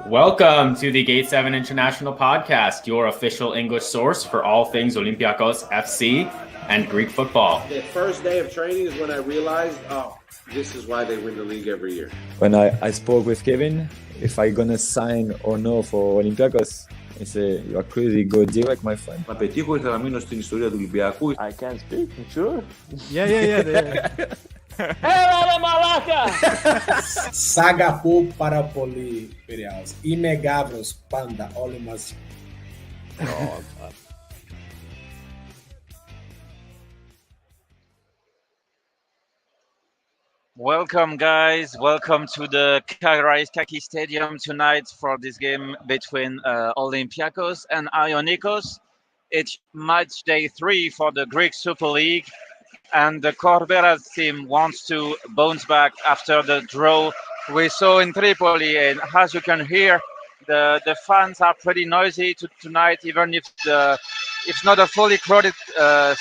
Welcome to the Gate 7 International Podcast, your official English source for all things Olympiacos FC and Greek football. The first day of training is when I realized, this is why they win the league every year. When I spoke with Kevin, if I gonna sign or no for Olympiacos, he said, "You are crazy, go direct, my friend." Να πετύχω ήθελα να μείνω στην ιστορία του Ολυμπιακού. I can't speak, sure. Yeah. Έλα μαλάκα! Σ' αγαπώ πάρα πολύ, Πειραιάς. Είμαι Γάβρος πάντα, όλοι μαζί. Welcome, guys. Welcome to the Kaki Stadium tonight for this game between Olympiacos and Ionikos. It's match day 3 for the Greek Super League, and the Corberas team wants to bounce back after the draw we saw in Tripoli. And as you can hear, the fans are pretty noisy tonight, even if it's not a fully crowded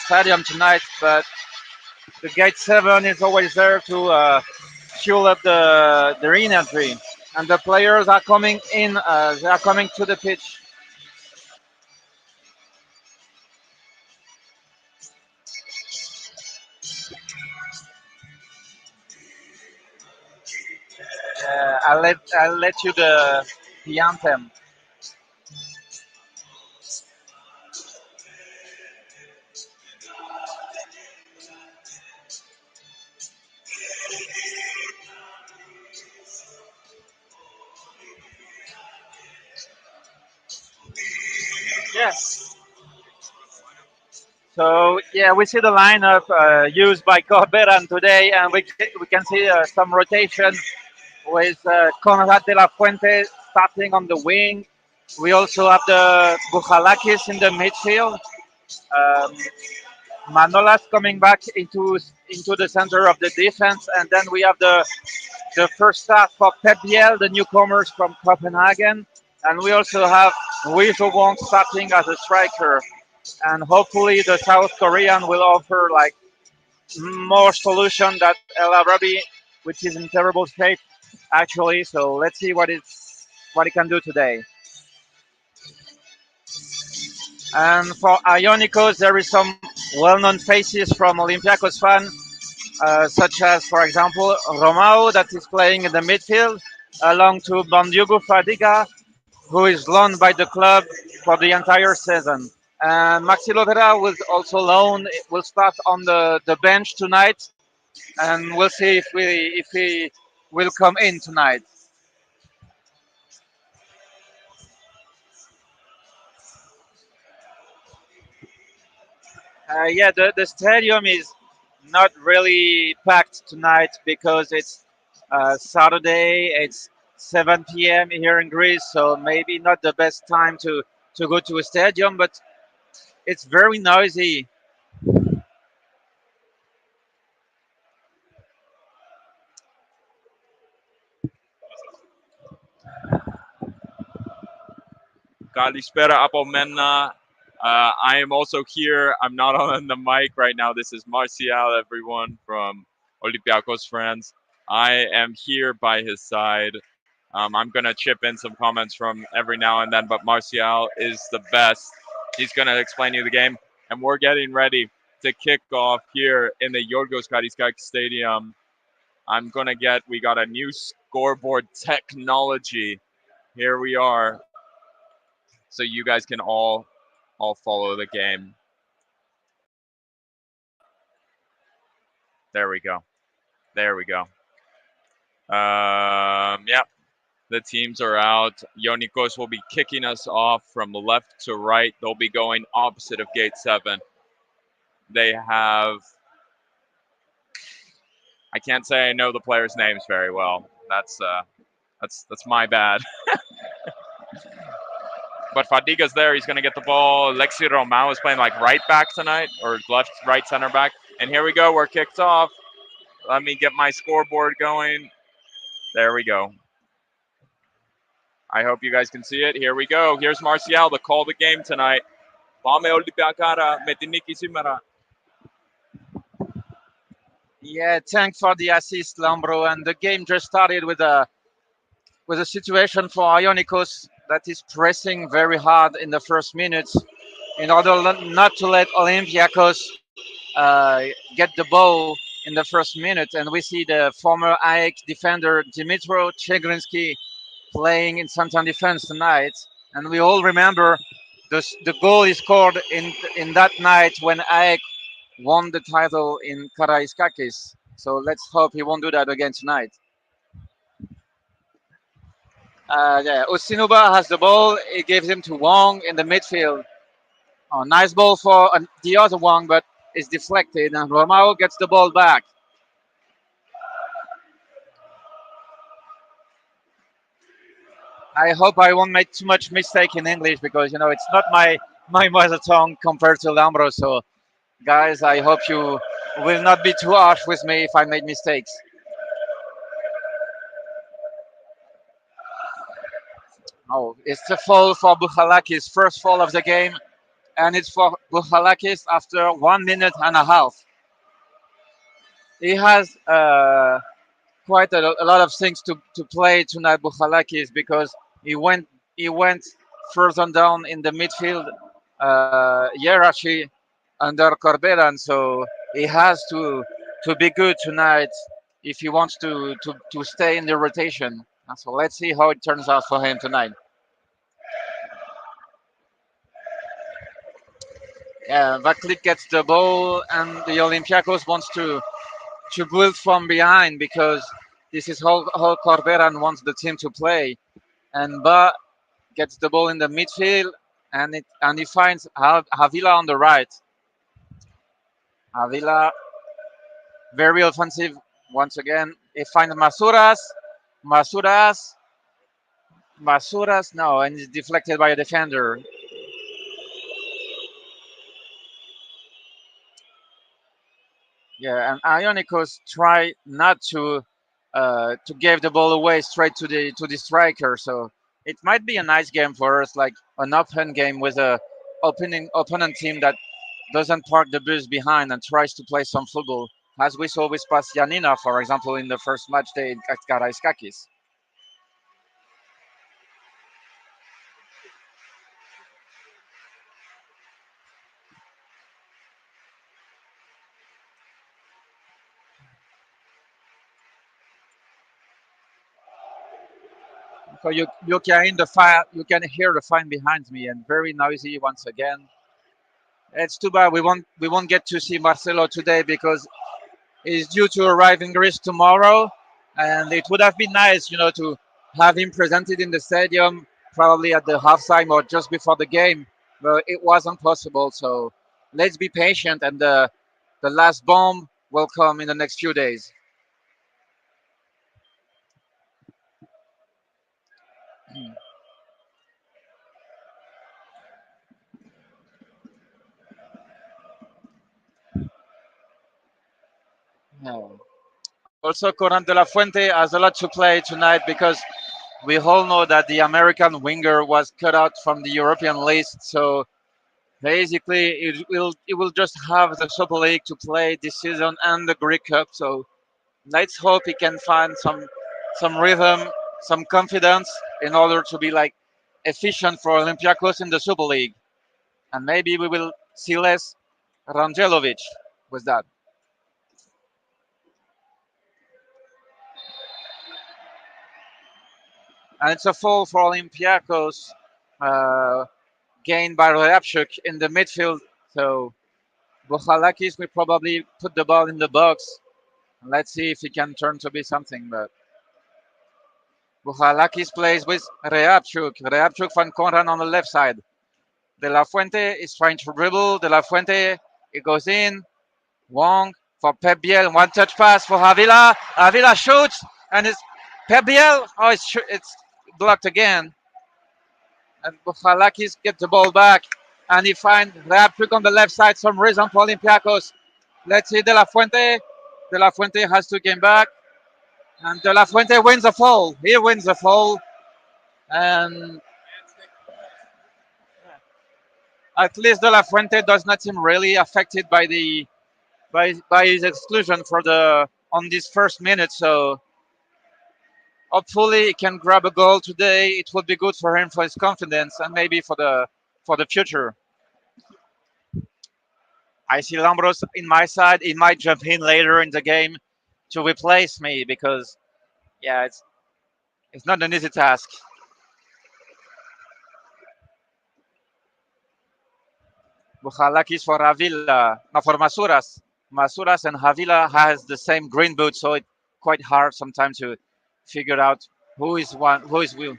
stadium tonight, but the Gate 7 is always there to fuel up the energy. And the players are coming in, they are coming to the pitch. I'll let you the anthem. Yes. So yeah, we see the lineup used by Corberan today, and we can see some rotation with Conrad de la Fuente starting on the wing. We also have the Bouchalakis in the midfield. Manolas coming back into the center of the defense, and then we have the first start for Pep Biel, the newcomers from Copenhagen, and we also have Wei Wong starting as a striker. And hopefully the South Korean will offer like more solution than El Arabi, which is in terrible shape actually. So let's see what he can do today. And for Ionikos, there is some well-known faces from Olympiacos fan, such as, for example, Romao, that is playing in the midfield, along to Bandiugu Fadiga, who is loaned by the club for the entire season. And Maxi Lovera will start on the bench tonight, and we'll see if he will come in tonight. The stadium is not really packed tonight because it's Saturday. It's 7 p.m. here in Greece, so maybe not the best time to go to a stadium, but it's very noisy. Kalispera από μένα. I am also here. I'm not on the mic right now. This is Martial, everyone from Olympiacos friends. I am here by his side. I'm going to chip in some comments from every now and then, but Martial is the best. He's going to explain you the game. And we're getting ready to kick off here in the Yorgos Kariskakis Stadium. We got a new scoreboard technology. Here we are. So you guys can all follow the game. There we go. Yeah, the teams are out. Ionikos will be kicking us off from left to right. They'll be going opposite of Gate 7. They have... I can't say I know the players' names very well. That's my bad. But Fadiga's there. He's going to get the ball. Lexi Romao is playing like right back tonight, or right center back. And here we go. We're kicked off. Let me get my scoreboard going. There we go. I hope you guys can see it. Here we go. Here's Martial to call the game tonight. Πάμε Olympiakara με την νίκη σήμερα. Yeah, thanks for the assist, Lambro. And the game just started with a with a situation for Ionikos that is pressing very hard in the first minutes in order not to let Olympiacos get the ball in the first minute. And we see the former AEK defender Dimitro Chegrinsky playing in Santan defense tonight. And we all remember the goal he scored in that night when AEK won the title in Karaiskakis. So let's hope he won't do that again tonight. Yeah, Usinuba has the ball. He gives him to Wong in the midfield. Oh, nice ball for the other Wong, but it's deflected, and Romao gets the ball back. I hope I won't make too much mistake in English because it's not my mother tongue compared to Lambro. So guys, I hope you will not be too harsh with me if I made mistakes. Oh, it's a foul for Bukhalakis, first foul of the game, and it's for Bukhalakis after 1 minute and a half. He has quite a lot of things to play tonight, Bukhalakis, because he went further down in the midfield hierarchy under Corberan, so he has to be good tonight if he wants to stay in the rotation. So let's see how it turns out for him tonight. Yeah, Vaklik gets the ball, and the Olympiacos wants to build from behind because this is how Corberan wants the team to play. And Ba gets the ball in the midfield, and he finds Havila on the right. Havila very offensive once again. He finds Masuras, no, and it's deflected by a defender. Yeah, and Ionikos try not to give the ball away straight to the striker. So it might be a nice game for us, like an open game with a opening opponent team that doesn't park the bus behind and tries to play some football, as we saw with Pasianina, for example, in the first match day at Karaiskakis. So you can hear the fine behind me and very noisy once again. It's too bad we won't get to see Marcelo today because he's due to arrive in Greece tomorrow, and it would have been nice, to have him presented in the stadium, probably at the halftime or just before the game, but it wasn't possible. So let's be patient, and the last bomb will come in the next few days. Yeah. Also, Coran de la Fuente has a lot to play tonight because we all know that the American winger was cut out from the European list. So basically, it will just have the Super League to play this season and the Greek Cup. So let's hope he can find some rhythm, some confidence in order to be like efficient for Olympiacos in the Super League. And maybe we will see less Rangelovic with that. And it's a foul for Olympiacos, uh, gained by Ryabchuk in the midfield. So Bochalakis will probably put the ball in the box. Let's see if he can turn to be something. But Bochalakis plays with Ryabchuk. Ryabchuk van Conran on the left side. De La Fuente is trying to dribble. De La Fuente, it goes in. Wong for Pep Biel. One touch pass for Avila. Avila shoots, and it's Pep Biel. Oh, it's blocked again. And Bochalakis gets the ball back, and he finds Ryabchuk on the left side. Some reason for Olympiacos. Let's see De La Fuente. De La Fuente has to game back, and De La Fuente wins the foul. He wins the foul, and at least De La Fuente does not seem really affected by his exclusion for the on this first minute. So Hopefully, he can grab a goal today. It would be good for him for his confidence and maybe for the future. I see Lambros in my side. He might jump in later in the game to replace me because yeah, it's not an easy task. Buchalakis for Avila, no, for Masuras. Masuras and Havila has the same green boot, so it's quite hard sometimes to figure out who is will.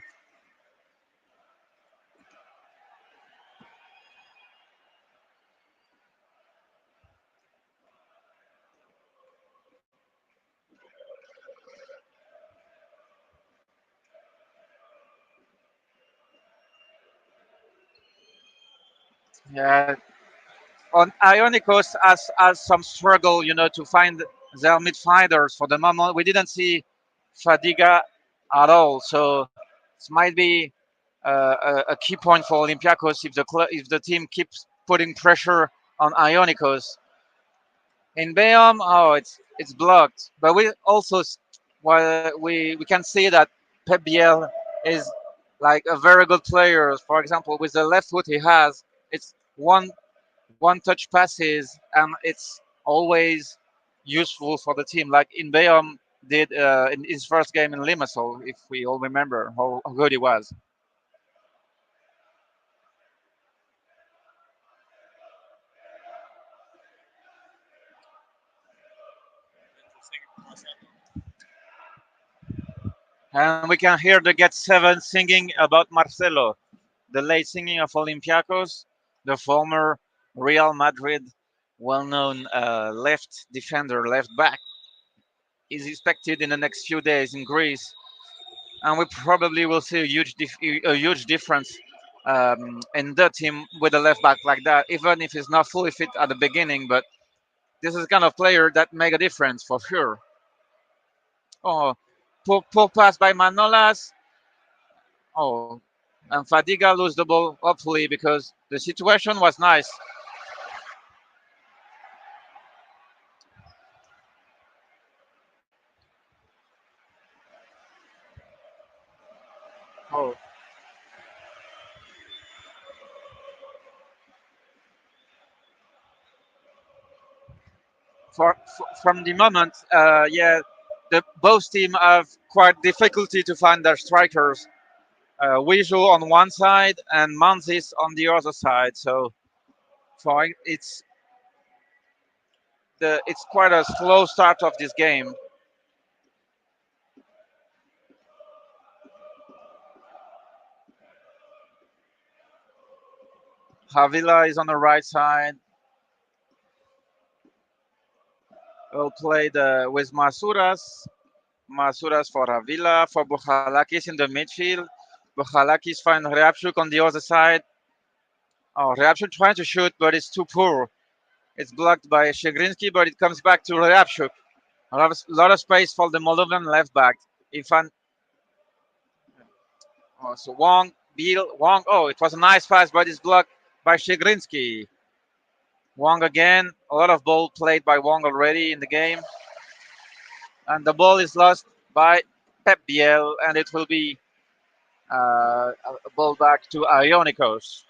Yeah, on Ionikos as some struggle, to find their midfielders for the moment. We didn't see Fadiga at all, so it might be a key point for Olympiacos if the team keeps putting pressure on Ionikos. In Bayam, oh, it's blocked. But we also well, we can see that Pep Biel is like a very good player. For example, with the left foot he has, it's one touch passes, and it's always useful for the team. Like in Bayam did in his first game in Limassol, if we all remember how good he was. And we can hear the Get Seven singing about Marcelo, the late singing of Olympiacos, the former Real Madrid well-known left defender, left back, is expected in the next few days in Greece, and we probably will see a huge difference in the team with a left back like that, even if he's not fully fit at the beginning. But this is the kind of player that make a difference for sure. Oh, poor pass by Manolas. Oh, and Fadiga lose the ball, hopefully, because the situation was nice. Oh, from the moment, yeah, the both team have quite difficulty to find their strikers. Wijo on one side and Manzis on the other side. So for it's quite a slow start of this game. Havila is on the right side. We'll play with Masuras. Masuras for Havila, for Bukhalakis in the midfield. Bukhalakis find Reapchuk on the other side. Oh, Reapchuk trying to shoot, but it's too poor. It's blocked by Shegrinsky, but it comes back to Reapchuk. A lot of space for the Moldovan left back. Ifan, oh, so Wong. Oh, it was a nice pass, but it's blocked by Shegrinsky. Wong again. A lot of ball played by Wong already in the game. And the ball is lost by Pep Biel, and it will be a ball back to Ionikos.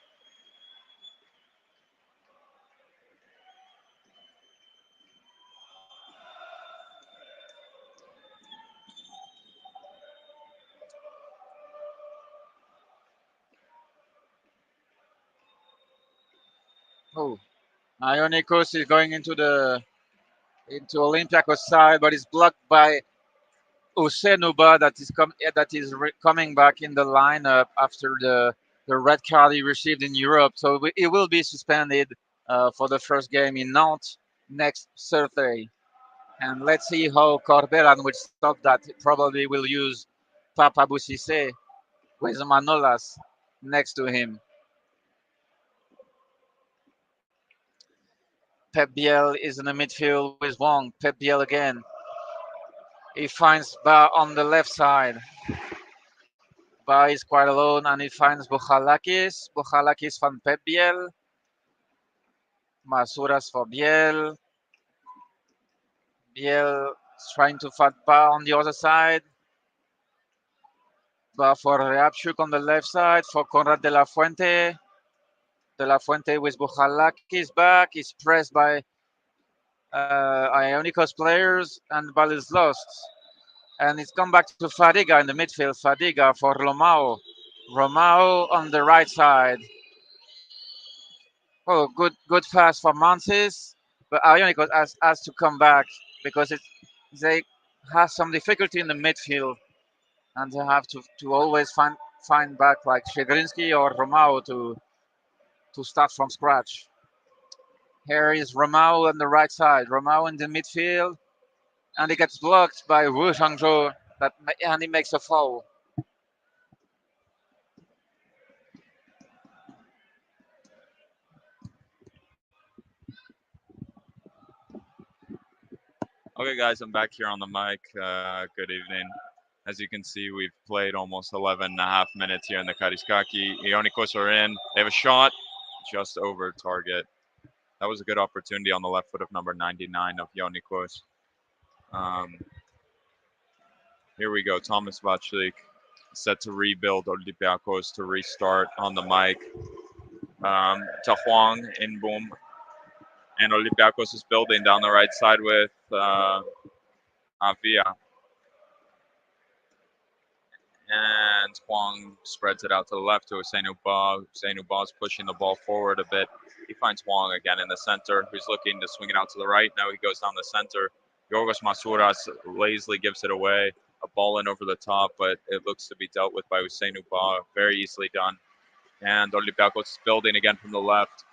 Oh, Ionikos is going into Olympiacos side, but it's blocked by Usenuba coming back in the lineup after the red card he received in Europe. So he will be suspended for the first game in Nantes next Thursday. And let's see how Corberan will stop that. He probably will use Papa Boussissé with Manolas next to him. Pep Biel is in the midfield with Wong. Pep Biel again. He finds Ba on the left side. Ba is quite alone and he finds Bochalakis. Bochalakis from Pep Biel. Masuras for Biel. Biel is trying to fight Ba on the other side. But for Reapchuk on the left side, for Conrad de la Fuente. De la Fuente with Buchalakis back. He's pressed by Ionikos players, and the ball is lost. And it's come back to Fadiga in the midfield. Fadiga for Romao. Romao on the right side. Oh, good pass for Mansis, but Ionikos has to come back because they have some difficulty in the midfield, and they have to always find back like Shegrinsky or Romao to start from scratch. Here is Romao on the right side. Romao in the midfield, and he gets blocked by Wu Hangzhou, and he makes a foul. Okay, guys, I'm back here on the mic. Good evening. As you can see, we've played almost 11 and a half minutes here in the Kariskaki. Ionikos are in. They have a shot just over target. That was a good opportunity on the left foot of number 99 of Ionikos. Here we go. Thomas Vachlik set to rebuild Olympiacos to restart on the mic. To Huang in boom. And Olympiacos is building down the right side with Avia. And Huang spreads it out to the left to Usainu Ba. Usainu Ba is pushing the ball forward a bit. He finds Huang again in the center, who's looking to swing it out to the right. Now he goes down the center. Yorgos Masouras lazily gives it away. A ball in over the top, but it looks to be dealt with by Usainu Ba. Very easily done. And Olympiacos is building again from the left.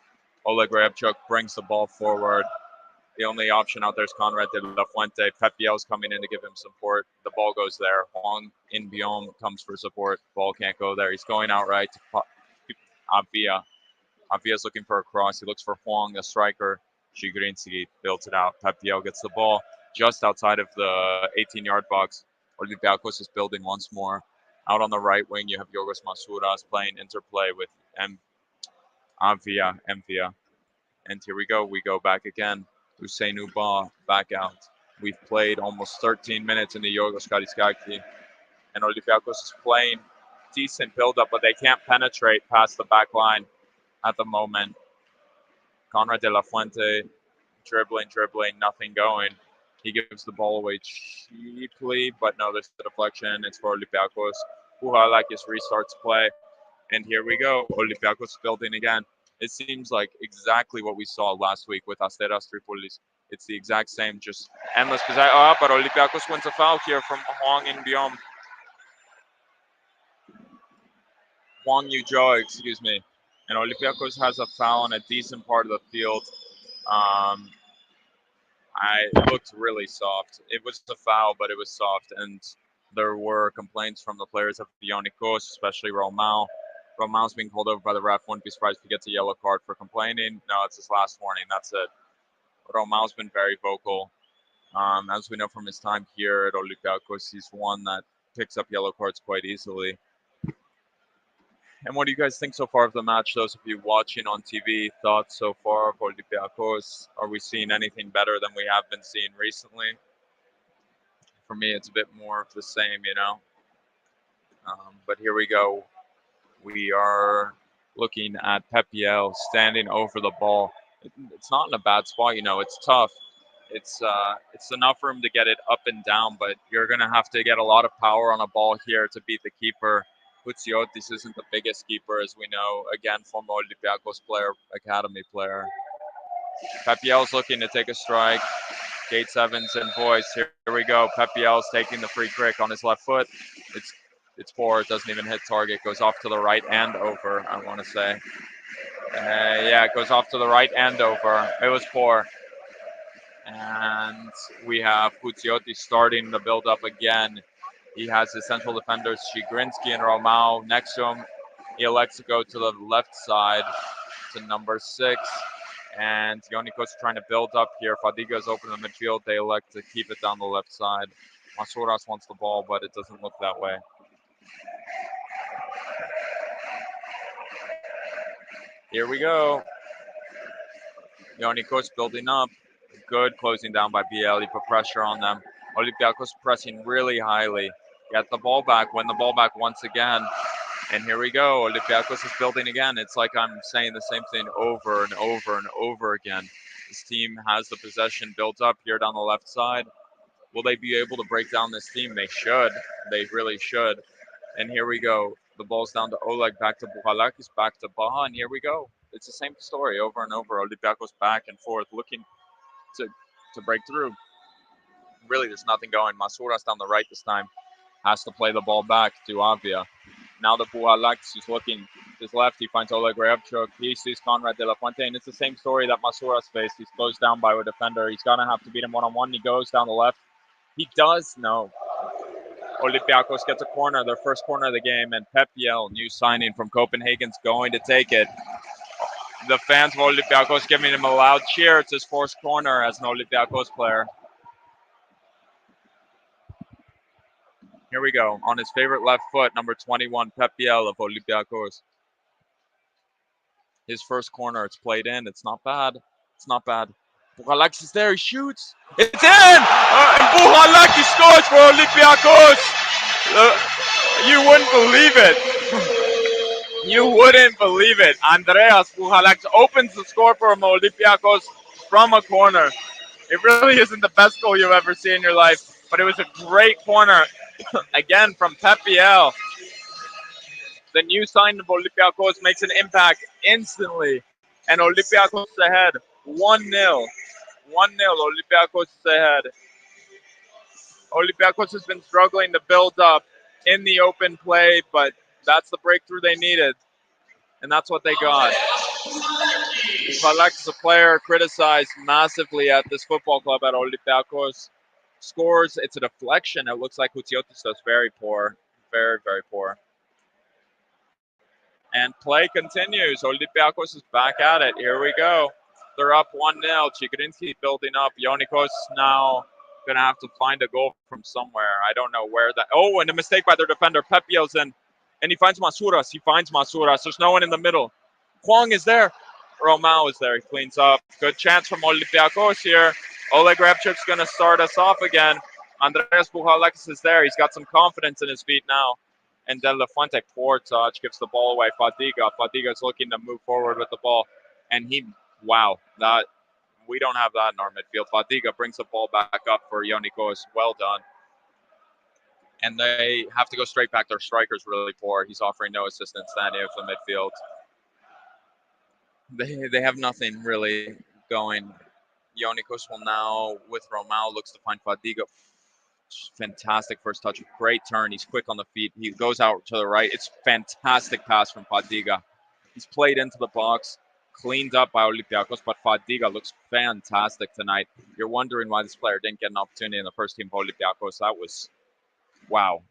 Oleg Reabchuk brings the ball forward. The only option out there is Conrad de la Fuente. Pepiel's coming in to give him support. The ball goes there. Huang in Biom comes for support. Ball can't go there. He's going out right to Avia. Avia's looking for a cross. He looks for Huang, the striker. Shigrinski builds it out. Pepiel gets the ball just outside of the 18-yard box. Olympiacos is building once more. Out on the right wing, you have Yorgos Masouras playing interplay with Avia. And here we go. We go back again. Usainu Ba back out. We've played almost 13 minutes in the Yorgos Kariskaki. And Olympiacos is playing decent build-up, but they can't penetrate past the back line at the moment. Conrad de la Fuente dribbling, nothing going. He gives the ball away cheaply, but no, there's the deflection. It's for Olympiacos. Buhalakis restarts play. And here we go. Olympiacos building again. It seems like exactly what we saw last week with Asteras Tripolis. It's the exact same, just endless possession. But Olympiacos wins a foul here from Huang in Biom. Huang Yujo, excuse me. And Olympiacos has a foul on a decent part of the field. It looked really soft. It was a foul, but it was soft. And there were complaints from the players of Ionikos, especially Romao. Romao's being called over by the ref. Wouldn't be surprised if he gets a yellow card for complaining. No, it's his last warning. That's it. Romao's been very vocal. As we know from his time here at Olympiacos, he's one that picks up yellow cards quite easily. And what do you guys think so far of the match? Those of you watching on TV, thoughts so far of Olympiacos? Are we seeing anything better than we have been seeing recently? For me, it's a bit more of the same, you know. But here we go. We are looking at Pepiel standing over the ball. It's not in a bad spot, you know. It's tough. It's enough room to get it up and down, but you're going to have to get a lot of power on a ball here to beat the keeper. Hutsiotis isn't the biggest keeper, as we know. Again, former Olympiacos player, academy player. Pepiel's looking to take a strike. Gates Evans and Voice. Here we go. Pepiel's taking the free kick on his left foot. It's poor. It doesn't even hit target. Goes off to the right and over, I want to say. Yeah, it goes off to the right and over. It was poor. And we have Hutsiotis starting the build-up again. He has his central defenders, Shigrinsky and Romao, next to him. He elects to go to the left side to number 6. And Ionikos is trying to build up here. Fadiga's open in the midfield. They elect to keep it down the left side. Masouras wants the ball, but it doesn't look that way. Here we go. Ionikos building up. Good closing down by BL. He put pressure on them. Olympiacos pressing really highly. get the ball back, win the ball back once again. And here we go. Olympiacos is building again. It's like I'm saying the same thing over and over and over again. This team has the possession built up here down the left side. Will they be able to break down this team? They should. They really should. And here we go. The ball's down to Oleg, back to Bouhalakis, back to Baha, and here we go. It's the same story over and over. Olympiacos back and forth, looking to break through. Really, there's nothing going. Masouras down the right this time. Has to play the ball back to Avia. Now the Bouhalakis is looking to his left. He finds Oleg Reabchuk. He sees Conrad De La Fuente, and it's the same story that Masouras faced. He's closed down by a defender. He's going to have to beat him one-on-one. He goes down the left. He does no. Olympiacos gets a corner, their first corner of the game, and Pep Biel, new signing from Copenhagen's going to take it. The fans of Olympiacos giving him a loud cheer. It's his first corner as an Olympiacos player. Here we go. On his favorite left foot, number 21, Pep Biel of Olympiacos. His first corner, it's played in. It's not bad. It's not bad. Bouhalakis is there. He shoots. It's in! And Bouhalakis scores for Olympiacos. You wouldn't believe it. You wouldn't believe it. Andreas Bouhalakis opens the score for Olympiacos from a corner. It really isn't the best goal you've ever seen in your life, but it was a great corner. Again, from Pep Biel. The new sign of Olympiacos makes an impact instantly. And Olympiacos is ahead. 1-0. 1-0, Olympiacos is ahead. Olympiacos has been struggling to build up in the open play, but that's the breakthrough they needed. And that's what they got. Valak is a player criticized massively at this football club at Olympiacos. Scores, it's a deflection. It looks like Hutiotis does very poor. Very, very poor. And play continues. Olympiacos is back at it. Here we go. They're up 1-0. Chigrinsky building up. Ionikos now going to have to find a goal from somewhere. I don't know where that. Oh, and a mistake by their defender. Pep Biel's in. And he finds Masouras. There's no one in the middle. Kwong is there. Romao is there. He cleans up. Good chance from Olympiacos here. Oleg Repchuk's going to start us off again. Andreas Bouhalakis is there. He's got some confidence in his feet now. And De La Fuente, poor touch, gives the ball away. Fadiga's looking to move forward with the ball. And wow, that we don't have that in our midfield. Fadiga brings the ball back up for Ionikos. Well done. And they have to go straight back. Their striker's really poor. He's offering no assistance to any of the midfield. They have nothing really going. Ionikos will now, with Romao, looks to find Fadiga. Fantastic first touch. Great turn. He's quick on the feet. He goes out to the right. It's fantastic pass from Fadiga. He's played into the box. Cleaned up by Olympiacos, but Fadiga looks fantastic tonight. You're wondering why this player didn't get an opportunity in the first team for Olympiacos. That was wow.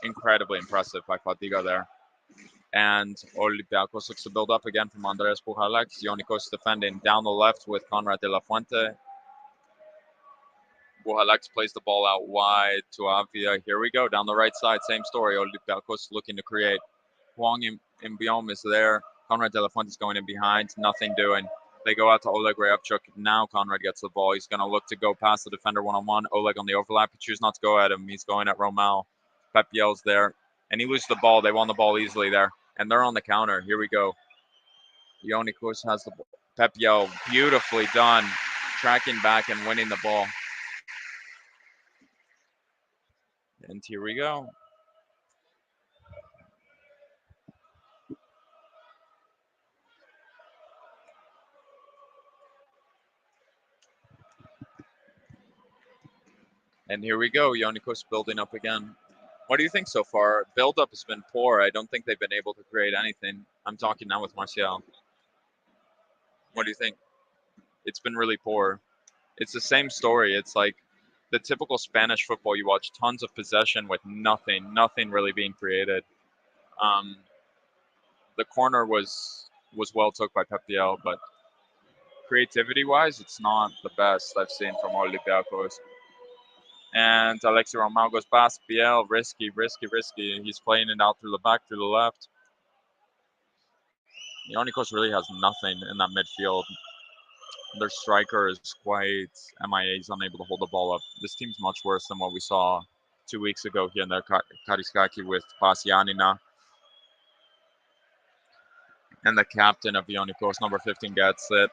Incredibly impressive by Fadiga there. And Olympiacos looks to build up again from Andreas Bouhalakis. Ionikos defending down the left with Conrad De La Fuente. Bouhalakis plays the ball out wide to Avia. Here we go, down the right side, same story. Olympiacos looking to create. Huang Imbiom is there. Conrad De La Fuente is going in behind, nothing doing. They go out to Oleg Reabchuk. Now Conrad gets the ball. He's going to look to go past the defender one-on-one. Oleg on the overlap. He chooses not to go at him. He's going at Romao. Pep Biel's there. And he loses the ball. They won the ball easily there. And they're on the counter. Here we go. Ionikos has the ball. Pep Biel, beautifully done. Tracking back and winning the ball. And here we go. And here we go. Ionikos building up again. What do you think so far? Build-up has been poor. I don't think they've been able to create anything. I'm talking now with Marcial. What do you think? It's been really poor. It's the same story. It's like the typical Spanish football. You watch tons of possession with nothing really being created. The corner was well took by Pep Biel, but creativity-wise, it's not the best I've seen from Olympiacos. And Alexi Romao goes past Biel. Risky. He's playing it out through the back, through the left. Ionikos really has nothing in that midfield. Their striker is quite MIA. He's unable to hold the ball up. This team's much worse than what we saw 2 weeks ago here in the Kariskaki with Pasianina. And the captain of Ionikos, number 15, gets it.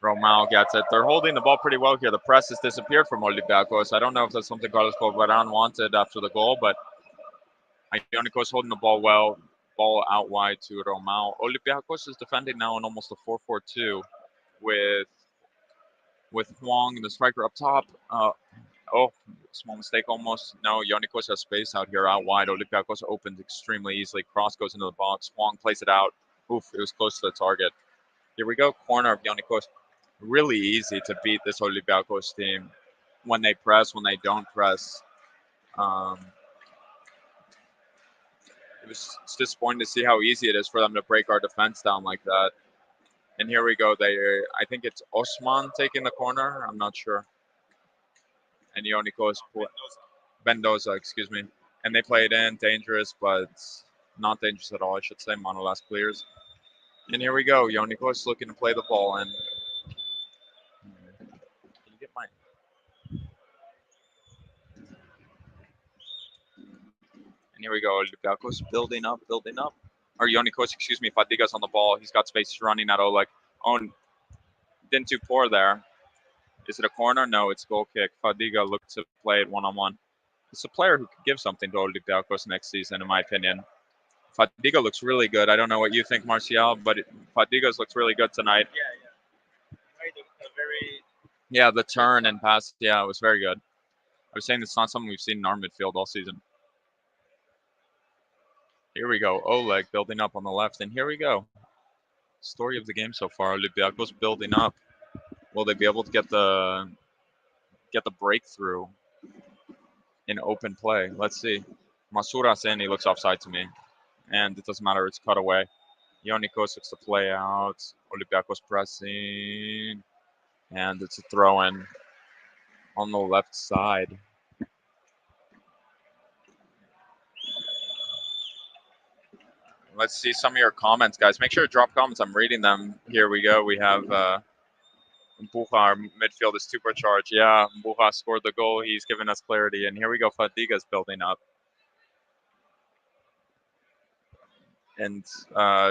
Romao gets it. They're holding the ball pretty well here. The press has disappeared from Olympiacos. I don't know if that's something Carlos Corbaran wanted after the goal, but Ionikos holding the ball well. Ball out wide to Romao. Olympiacos is defending now in almost a 4-4-2 with Huang, the striker up top. Small mistake almost. No, Ionikos has space out here out wide. Olympiacos opens extremely easily. Cross goes into the box. Huang plays it out. Oof, it was close to the target. Here we go. Corner of Ionikos. Really easy to beat this Olympiacos team when they press, when they don't press. It's disappointing to see how easy it is for them to break our defense down like that. And here we go. I think it's Osman taking the corner. I'm not sure. And Ionikos, Mendoza, excuse me. And they play it in, dangerous, but not dangerous at all, I should say. Manolas clears. And here we go. Ionikos looking to play the ball. And can you get my... And here we go. Olympiacos building up. Or Ionikos, excuse me. Fadiga's on the ball. He's got space running at Oleg. Oh, didn't too poor there. Is it a corner? No, it's goal kick. Fadiga looked to play it one-on-one. It's a player who could give something to Olympiacos next season, in my opinion. Fadiga looks really good. I don't know what you think, Martial, but Fadiga's looks really good tonight. Yeah, the turn and pass. Yeah, it was very good. I was saying it's not something we've seen in our midfield all season. Here we go. Oleg building up on the left, and here we go. Story of the game so far. Olympiacos building up. Will they be able to get the breakthrough in open play? Let's see. Masuras in, he looks offside to me. And it doesn't matter, it's cut away. Ionikos looks to play out. Olympiacos pressing. And it's a throw in on the left side. Let's see some of your comments, guys. Make sure to drop comments. I'm reading them. Here we go. We have Mbuja, our midfield is supercharged. Yeah, Mbuja scored the goal. He's given us clarity. And here we go. Fadiga's building up. And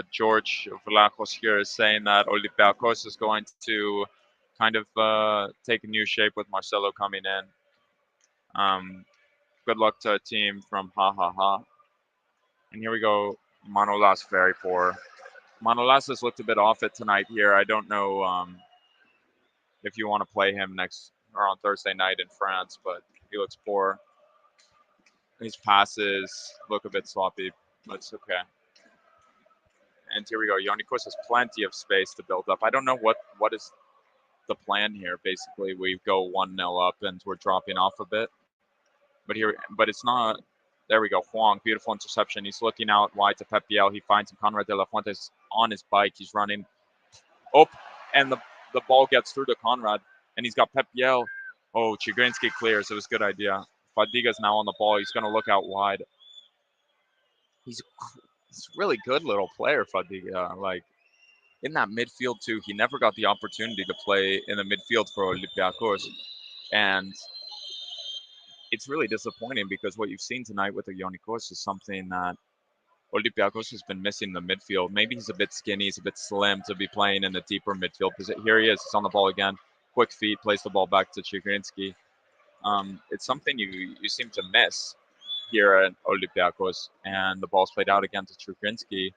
George Vlachos here is saying that Olympiacos is going to kind of take a new shape with Marcelo coming in. Good luck to a team from Ha Ha Ha. And here we go. Manolas very poor. Manolas has looked a bit off it tonight here. I don't know if you want to play him next or on Thursday night in France, but he looks poor. His passes look a bit sloppy, but it's okay. And here we go. Ionikos has plenty of space to build up. I don't know what is the plan here. Basically, we go 1-0 up and we're dropping off a bit. But it's not. There we go. Huang, beautiful interception. He's looking out wide to Pep Biel. He finds him. Conrad de la Fuente's on his bike. He's running. Oh, and the ball gets through to Conrad, and he's got Pep Biel. Oh, Chigrinsky clears. It was a good idea. Fadiga's now on the ball. He's going to look out wide. He's a really good little player, Fadiga. Like, in that midfield, too, he never got the opportunity to play in the midfield for Olympiacos. And it's really disappointing because what you've seen tonight with Ionikos is something that Olympiacos has been missing in the midfield. Maybe he's a bit skinny, he's a bit slim to be playing in the deeper midfield. Here he is, he's on the ball again. Quick feet, plays the ball back to Chigrinsky. It's something you seem to miss here at Olympiacos. And the ball's played out again to Chigrinsky.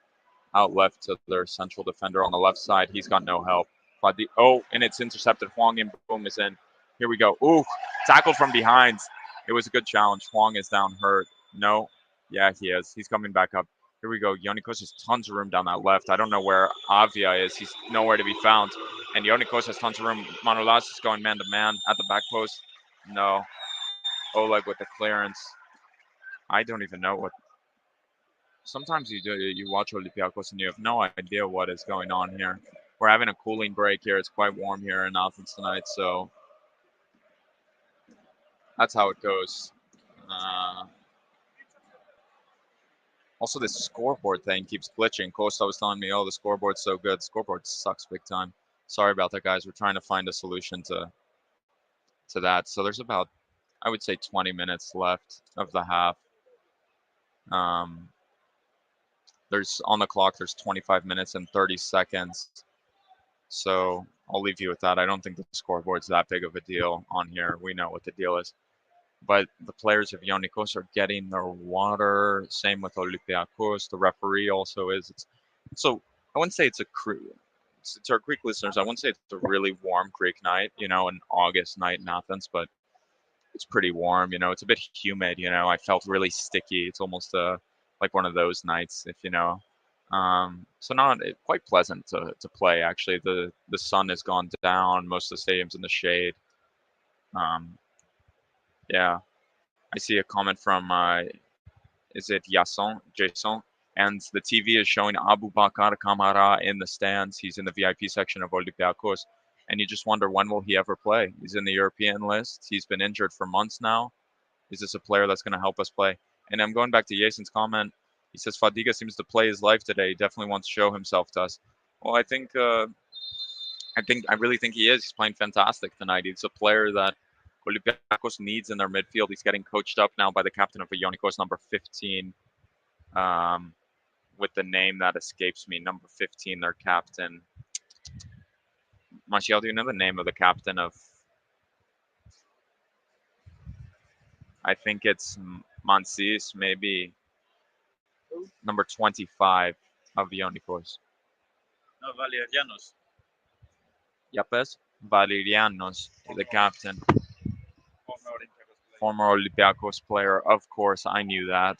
Out left to their central defender on the left side. He's got no help. And it's intercepted. Huang and boom is in. Here we go. Ooh, tackled from behind. It was a good challenge. Huang is down hurt. No. Yeah, he is. He's coming back up. Here we go. Ionikos has tons of room down that left. I don't know where Avia is. He's nowhere to be found. And Ionikos has tons of room. Manolas is going man-to-man at the back post. No. Oleg with the clearance. I don't even know what. Sometimes you watch Olympiacos and you have no idea what is going on here. We're having a cooling break here. It's quite warm here in Athens tonight, so that's how it goes. Also, this scoreboard thing keeps glitching. Costa was telling me, oh, the scoreboard's so good. The scoreboard sucks big time. Sorry about that, guys. We're trying to find a solution to that. So there's about, I would say, 20 minutes left of the half. There's on the clock. There's 25 minutes and 30 seconds. So I'll leave you with that. I don't think the scoreboard's that big of a deal on here. We know what the deal is. But the players of Ionikos are getting their water. Same with Olympiacos. The referee also is. So I wouldn't say it's a it's our Greek listeners. I wouldn't say it's a really warm Greek night, an August night in Athens, but it's pretty warm. It's a bit humid. I felt really sticky. It's almost like one of those nights, if you know. So not quite pleasant to play. Actually, the sun has gone down. Most of the stadium's in the shade. Yeah, I see a comment from is it Jason? And the TV is showing Abu Bakar Kamara in the stands. He's in the VIP section of Olympiacos. And you just wonder, when will he ever play? He's in the European list. He's been injured for months now. Is this a player that's going to help us play? And I'm going back to Jason's comment. He says Fadiga seems to play his life today. He definitely wants to show himself to us. Well, I really think he is. He's playing fantastic tonight. He's a player that Olympiacos needs in their midfield. He's getting coached up now by the captain of Ionikos, number 15, with the name that escapes me. Number 15, their captain. Martial, do you know the name of the captain of? I think it's Mansis, maybe. Number 25 of Ionikos. No, Valerianos. Yapes Valerianos, the captain. Former Former Olympiacos player, of course, I knew that.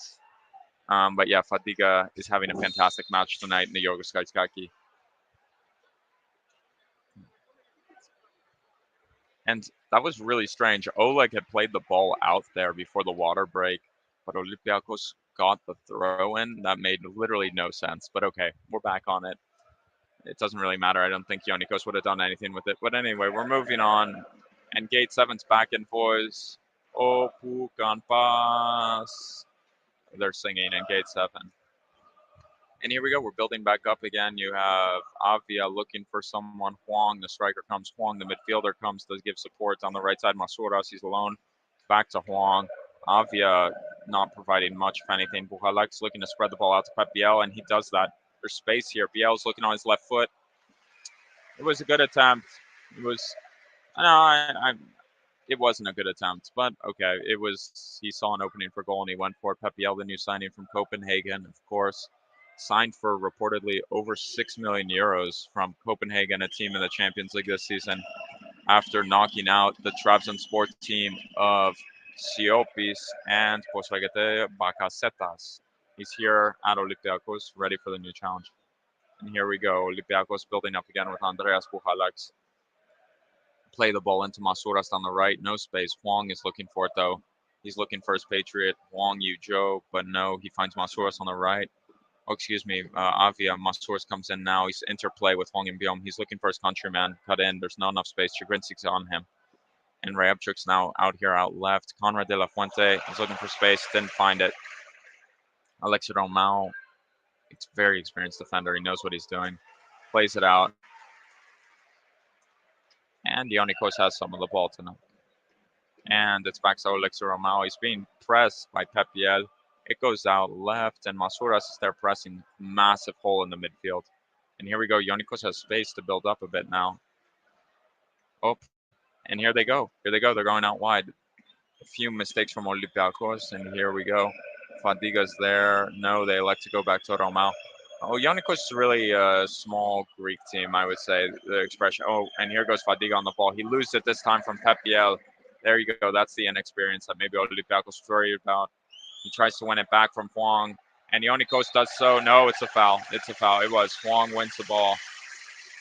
But yeah, Fadiga is having a fantastic match tonight in the Yorgos Karaiskaki. And that was really strange. Oleg had played the ball out there before the water break, but Olympiacos got the throw in. That made literally no sense. But okay, we're back on it. It doesn't really matter. I don't think Ionikos would have done anything with it. But anyway, we're moving on. And Gate 7's back in voice. O Pukan Pas. They're singing in Gate 7. And here we go. We're building back up again. You have Avia looking for someone. Huang, the striker, comes. Huang, the midfielder, comes to give support on the right side. Masouras, he's alone. Back to Huang. Avia not providing much, if anything. Buhalek's looking to spread the ball out to Pep Biel, and he does that. There's space here. Biel's looking on his left foot. It was a good attempt. It was, it wasn't a good attempt, but okay. It was, he saw an opening for goal and he went for it. Pep Biel, the new signing from Copenhagen, of course, signed for reportedly over 6 million euros from Copenhagen, a team in the Champions League this season, after knocking out the Trabzonspor team of Siopis and Posvagete Bakasetas. He's here at Olympiacos, ready for the new challenge. And here we go. Olympiacos building up again with Andreas Buhaleks. Play the ball into Masouras on the right. No space. Huang is looking for it, though. He's looking for his Patriot. Huang, you Joe, but no. He finds Masouras on the right. Oh, excuse me. Avia. Masouras comes in now. He's interplay with Huang and Biom. He's looking for his countryman. Cut in. There's not enough space. Chigrinsk's on him. And Rayabchuk's now out here, out left. Conrad de la Fuente is looking for space. Didn't find it. Alexi Romao, it's very experienced defender. He knows what he's doing. Plays it out. And Ionikos has some of the ball tonight. And it's back to Alexi Romao. He's being pressed by Pep Biel. It goes out left, and Masouras is there pressing. Massive hole in the midfield. And here we go. Ionikos has space to build up a bit now. Oh, and here they go. Here they go. They're going out wide. A few mistakes from Olympiacos, and here we go. Fadiga's there. No, they elect to go back to Romao. Oh, Ionikos is really a small Greek team, I would say, the expression. Oh, and here goes Fadiga on the ball. He loses it this time from Pep Biel. There you go. That's the inexperience that maybe Olympiacos was worried about. He tries to win it back from Huang, and Ionikos does so. No, it's a foul. It's a foul. It was. Huang wins the ball.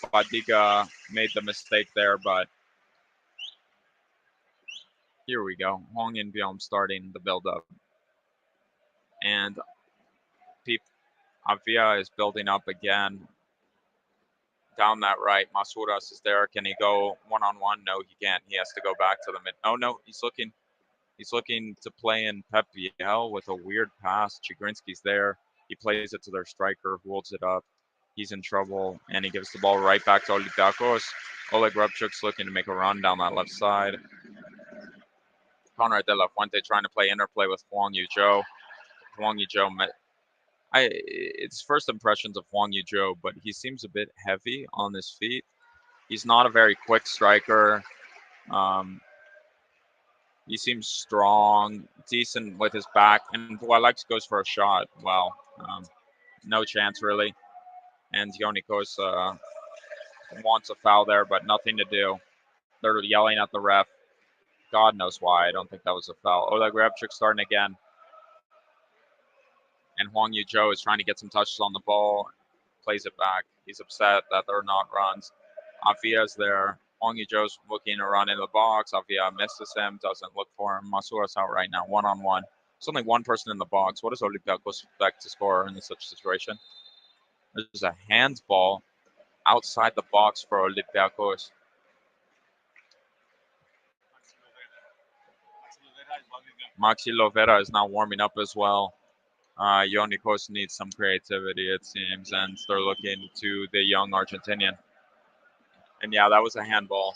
Fadiga made the mistake there, but here we go. Huang and Biom starting the build-up. And Avia is building up again. Down that right. Masouras is there. Can he go one-on-one? No, he can't. He has to go back to the mid. Oh, no, he's looking to play in Pep Biel with a weird pass. Chigrinski's there. He plays it to their striker, who holds it up. He's in trouble, and he gives the ball right back to Olympiacos. Oleg Repchuk's looking to make a run down that left side. Conrad De La Fuente trying to play interplay with Huang Yuzhou. Huang Yuzhou it's first impressions of Huang Yuzhou, but he seems a bit heavy on his feet. He's not a very quick striker. He seems strong, decent with his back, and Alex goes for a shot. Well, no chance really. And Ionikos wants a foul there, but nothing to do. They're yelling at the ref. God knows why. I don't think that was a foul. Oleg Repchuk starting again. And Huang Yuzhou is trying to get some touches on the ball. Plays it back. He's upset that they're not runs. Avia's there. Huang Yuzhou's looking to run into the box. Avia misses him, doesn't look for him. Masura's out right now, one-on-one. There's only one person in the box. What does Olympiacos expect to score in such a situation? There's a handball outside the box for Olympiacos. Maxi Lovera is now warming up as well. Ionikos needs some creativity, it seems, and they're looking to the young Argentinian. And yeah, that was a handball.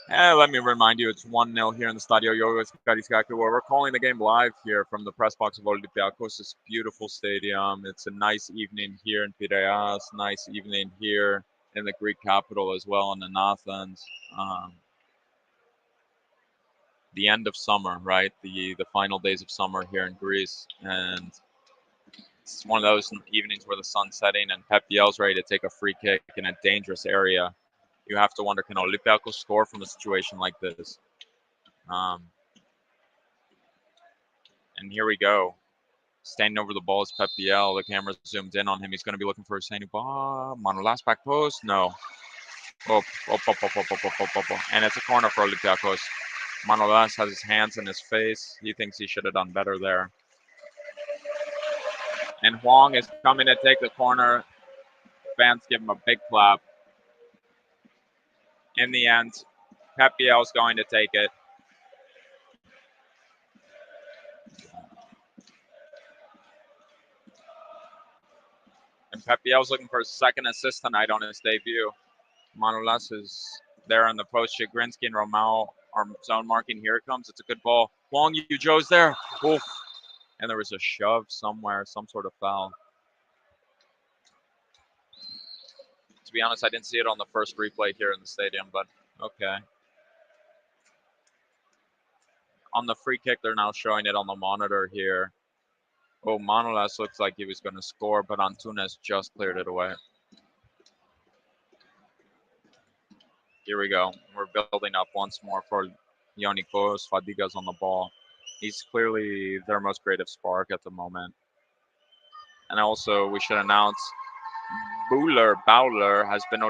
Let me remind you, it's 1-0 here in the Stadio Yorgos Kariskakis, where we're calling the game live here from the press box of Olympiacos. This beautiful stadium. It's a nice evening here in Piraeus, nice evening here in the Greek capital as well, and in Athens. The end of summer, right? The final days of summer here in Greece, and it's one of those evenings where the sun's setting and Pep Biel's ready to take a free kick in a dangerous area. You have to wonder, can Olympiacos score from a situation like this? And here we go. Standing over the ball is Pep Biel. The camera zoomed in on him. He's going to be looking for a Sainu Ba. Manolas back post. No. And it's a corner for Olympiacos. Manolas has his hands in his face. He thinks he should have done better there. And Huang is coming to take the corner. Fans give him a big clap. In the end, Pep Biel is going to take it. And Pep Biel's looking for his second assist tonight on his debut. Manolas is there on the post. Chigrinsky and Romao are zone marking. Here it comes. It's a good ball. Huang Yuzhou's there. Oof. And there was a shove somewhere, some sort of foul. To be honest, I didn't see it on the first replay here in the stadium, but okay. On the free kick, they're now showing it on the monitor here. Oh, Manolas looks like he was going to score, but Antunes just cleared it away. Here we go. We're building up once more for Ionikos. Fadiga's on the ball. He's clearly their most creative spark at the moment. And also, we should announce Bowler has been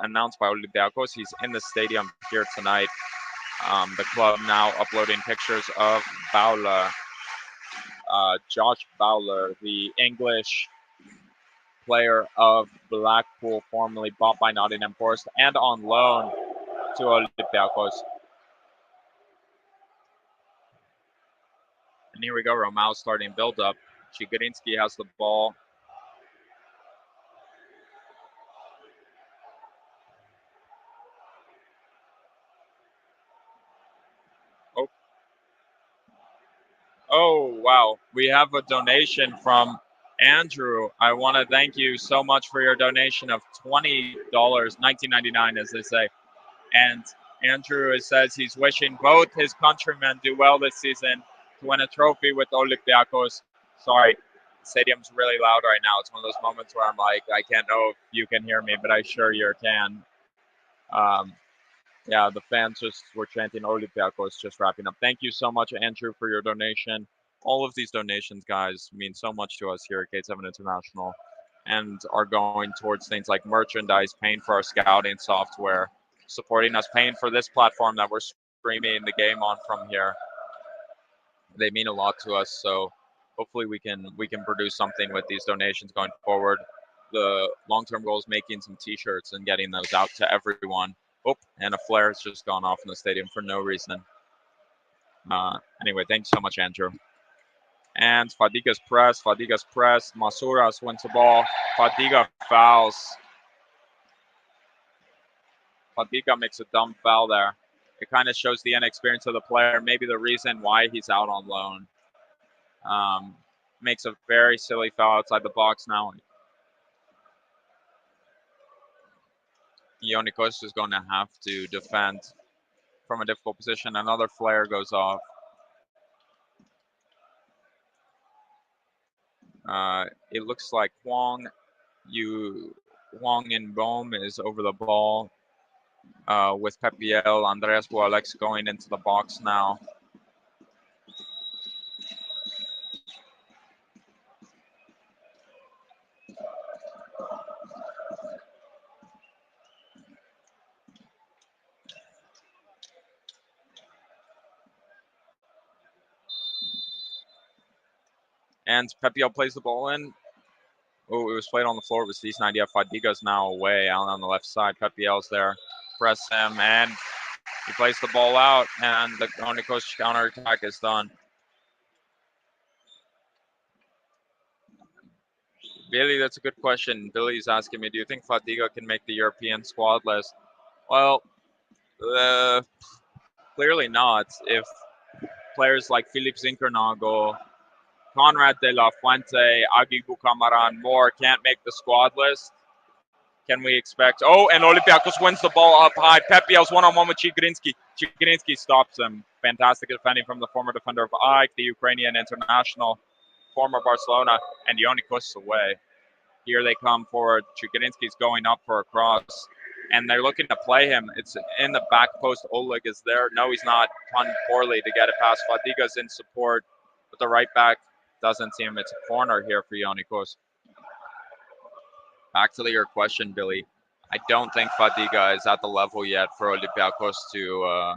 announced by Olympiacos. He's in the stadium here tonight. The club now uploading pictures of Bowler. Josh Bowler, the English player of Blackpool, formerly bought by Nottingham Forest and on loan to Olympiacos. And here we go, Romao starting build-up. Chigrinsky has the ball. Oh, wow. We have a donation from Andrew. I want to thank you so much for your donation of $20, $19.99, as they say. And Andrew says he's wishing both his countrymen do well this season to win a trophy with Olympiacos. Sorry, the stadium's really loud right now. It's one of those moments where I'm like, I can't know if you can hear me, but I sure you can. Yeah, the fans just were chanting Olympiacos, just wrapping up. Thank you so much, Andrew, for your donation. All of these donations, guys, mean so much to us here at Gate 7 International and are going towards things like merchandise, paying for our scouting software, supporting us, paying for this platform that we're streaming the game on from here. They mean a lot to us, so hopefully we can produce something with these donations going forward. The long-term goal is making some T-shirts and getting those out to everyone. Oh, and a flare has just gone off in the stadium for no reason. Anyway, thank you so much, Andrew. And Fadiga's press. Masouras wins the ball. Fadiga fouls. Fadiga makes a dumb foul there. It kind of shows the inexperience of the player. Maybe the reason why he's out on loan. Makes a very silly foul outside the box now. Ionikos is going to have to defend from a difficult position. Another flare goes off. It looks like Huang and Bohm is over the ball with Pepiel. Andreas Boalex going into the box now. And Pepiel plays the ball in. Oh, it was played on the floor. It was decent idea. Fadiga's now away out on the left side. Pepiel's there. Press him, and he plays the ball out, and the Ionikos counterattack is done. Billy, that's a good question. Billy's asking me, do you think Fadiga can make the European squad list? Well, clearly not. If players like Philippe Zinkernago, Conrad De La Fuente, Agi Bukamaran, more can't make the squad list, can we expect? Oh, and Olympiacos wins the ball up high. Pepiel's one-on-one with Chigrinsky. Chigrinsky stops him. Fantastic defending from the former defender of AEK, the Ukrainian international, former Barcelona, and Ionikos away. Here they come forward. Chigrinsky's going up for a cross, and they're looking to play him. It's in the back post. Oleg is there. No, he's not. Pun poorly to get it past. Fadiga's in support, but the right back doesn't seem. It's a corner here for Ionikos. Back to your question, Billy. I don't think Fadiga is at the level yet for Olympiacos to,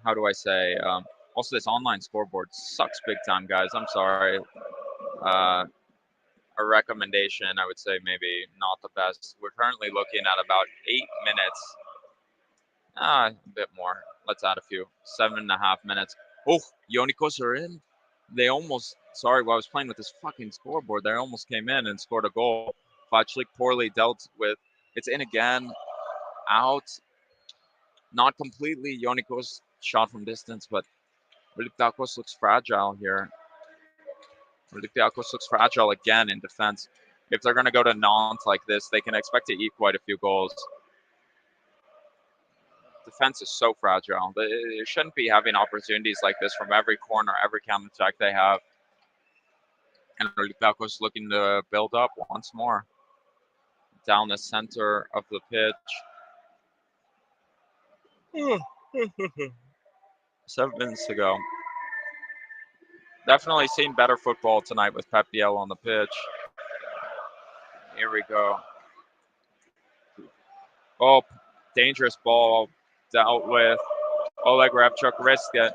how do I say? Also, this online scoreboard sucks big time, guys. I'm sorry. A recommendation, I would say maybe not the best. We're currently looking at about 8 minutes. A bit more. Let's add a few. 7.5 minutes. Oh, Ionikos are in. They almost, sorry, while I was playing with this fucking scoreboard, they almost came in and scored a goal. Vachlik poorly dealt with. It's in again. Out. Not completely. Ionikos shot from distance, but Olympiacos looks fragile here. Olympiacos looks fragile again in defense. If they're going to go to Nantes like this, they can expect to eat quite a few goals. Defense is so fragile. They shouldn't be having opportunities like this from every corner, every counter-attack they have. And Olympiacos looking to build up once more. Down the center of the pitch. 7 minutes to go. Definitely seen better football tonight with Pepiel on the pitch. Here we go. Oh, dangerous ball dealt with. Oleg Rabchuk risked it.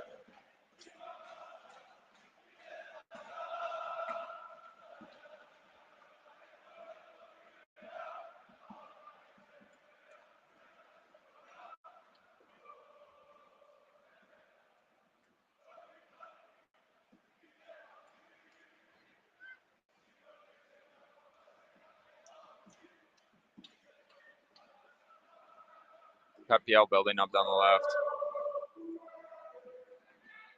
Pepiel building up down the left.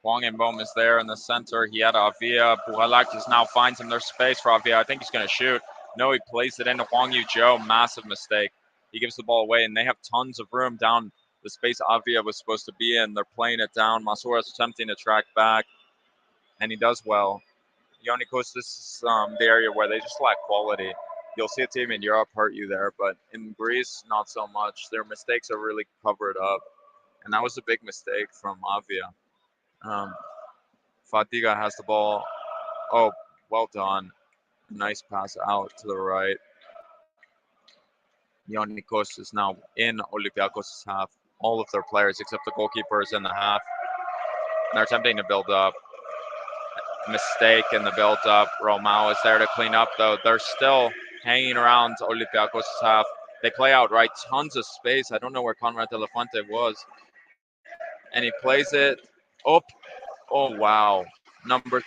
Huang and Bohm is there in the center. He had Avia. Buhalakis now finds him. There's space for Avia. I think he's going to shoot. No, he plays it into Huang Yu-Jo. Massive mistake. He gives the ball away, and they have tons of room down the space Avia was supposed to be in. They're playing it down. Masouras attempting to track back, and he does well. Ionikos, this is the area where they just lack quality. You'll see a team in Europe hurt you there, but in Greece, not so much. Their mistakes are really covered up, and that was a big mistake from Avia. Fadiga has the ball. Oh, well done. Nice pass out to the right. Ionikos is now in Olympiacos' half. All of their players except the goalkeeper is in the half. And they're attempting to build up. Mistake in the build-up. Romao is there to clean up, though. They're still hanging around Olympiacos' half. They play out right. Tons of space. I don't know where Conrad De La Fuente was. And he plays it up. Oh, wow. Number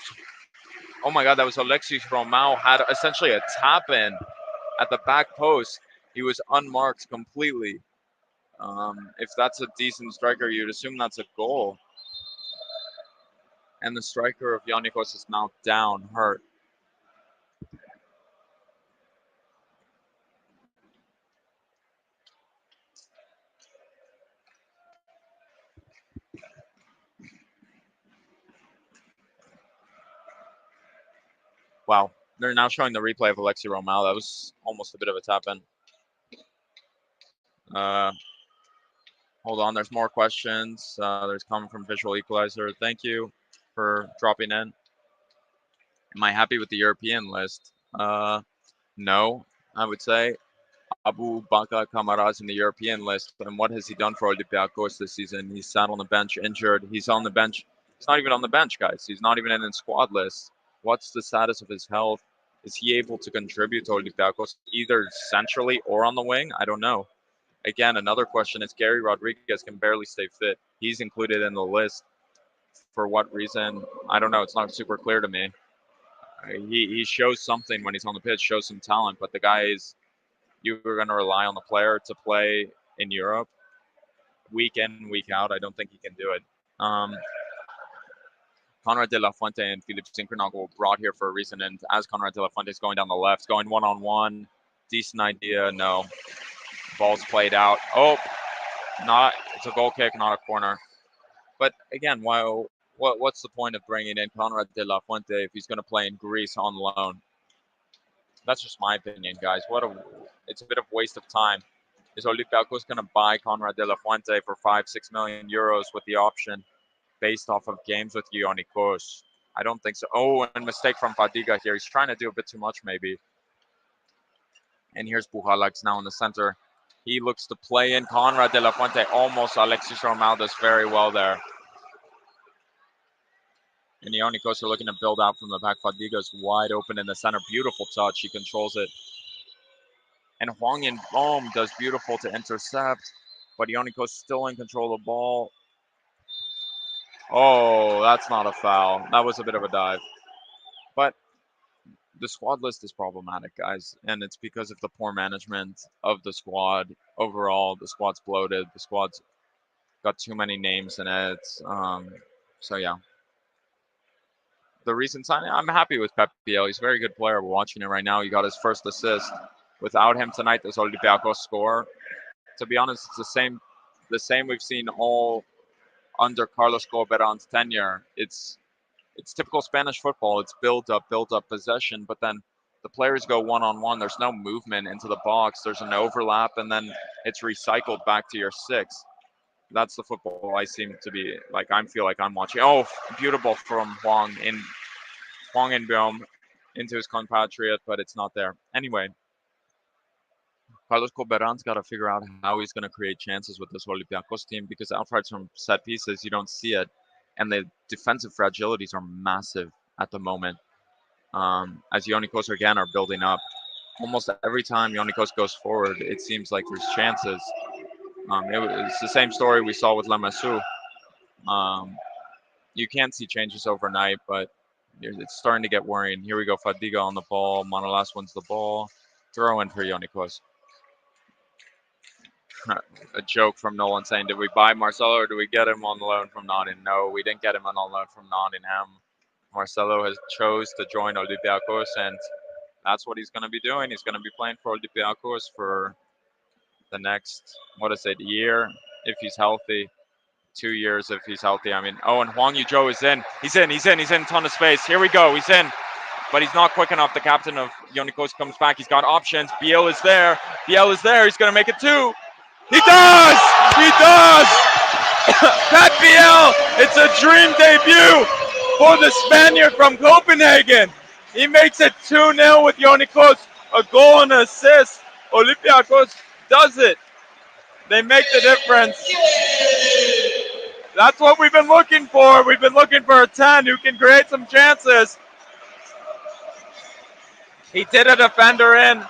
Oh my God, that was Alexis Romao, had essentially a tap in at the back post. He was unmarked completely. If that's a decent striker, you'd assume that's a goal. And the striker of Ionikos is now down, hurt. Wow. They're now showing the replay of Alexis Romao. That was almost a bit of a tap in. Uh, Hold on, there's more questions. There's coming from Visual Equalizer. Thank you for dropping in. Am I happy with the European list? No, I would say. Abu Bakar Kamara's in the European list, and what has he done for Olympiacos this season? He's sat on the bench injured. He's on the bench. He's not even on the bench, guys. He's not even in the squad list. What's the status of his health? Is he able to contribute to Olympiacos either centrally or on the wing? I don't know. Again, another question is Gary Rodriguez can barely stay fit. He's included in the list. For what reason? I don't know. It's not super clear to me. He shows something when he's on the pitch, shows some talent, but the guy is, you were going to rely on the player to play in Europe week in, week out. I don't think he can do it. Conrad de la Fuente and Philippe Zinkernagel were brought here for a reason, and as Conrad de la Fuente is going down the left, going one-on-one, decent idea, no. Ball's played out. Oh, it's a goal kick, not a corner. But again, what's the point of bringing in Conrad de la Fuente if he's going to play in Greece on loan? That's just my opinion, guys. It's a bit of waste of time. Is Olympiacos going to buy Conrad de la Fuente for 5-6 million euros with the option based off of games with Ionikos? I don't think so. Oh, and mistake from Fadiga here. He's trying to do a bit too much, maybe. And here's Buhalax now in the center. He looks to play in Conrad de la Fuente. Almost Alexis Romao does very well there. And Ionikos are looking to build out from the back. Fadiga's wide open in the center. Beautiful touch. He controls it. And Hwang In Boom does beautiful to intercept. But Ionikos still in control of the ball. Oh, that's not a foul. That was a bit of a dive. But the squad list is problematic, guys, and it's because of the poor management of the squad. Overall, the squad's bloated. The squad's got too many names in it. So yeah. The recent signing, I'm happy with Pep Biel. He's a very good player. We're watching it right now. He got his first assist. Without him tonight, does Olympiacos score? To be honest, it's the same we've seen all under Carlos Corberan's tenure. It's typical Spanish football. It's build up possession, but then the players go one-on-one. There's no movement into the box. There's an overlap, and then it's recycled back to your six. That's the football I seem to be like. I feel like I'm watching. Oh, beautiful from Hwang In Boom into his compatriot, but it's not there. Anyway, Carlos Corberan's got to figure out how he's going to create chances with this Olympiacos team, because outside from set pieces, you don't see it. And the defensive fragilities are massive at the moment. As Ionikos again are building up. Almost every time Ionikos goes forward, it seems like there's chances. It's the same story we saw with Lamassu. You can't see changes overnight, but it's starting to get worrying. Here we go, Fadiga on the ball. Manolas wins the ball. Throw in for Ionikos. A joke from Nolan saying, did we buy Marcelo or do we get him on loan from Nottingham? No, we didn't get him on loan from Nottingham. Marcelo has chose to join Olympiacos, and that's what he's going to be doing. He's going to be playing for Olympiacos for the next, year, if he's healthy. 2 years if he's healthy. I mean, and Hwang Yu-jo is in. He's in a ton of space. Here we go. He's in. But he's not quick enough. The captain of Ionikos comes back. He's got options. Biel is there. He's going to make it 2. He does! Pat Biel! It's a dream debut for the Spaniard from Copenhagen. He makes it 2-0 with Ionikos. A goal and an assist. Olympiacos does it. They make the difference. That's what we've been looking for. We've been looking for a 10 who can create some chances. He did a defender in,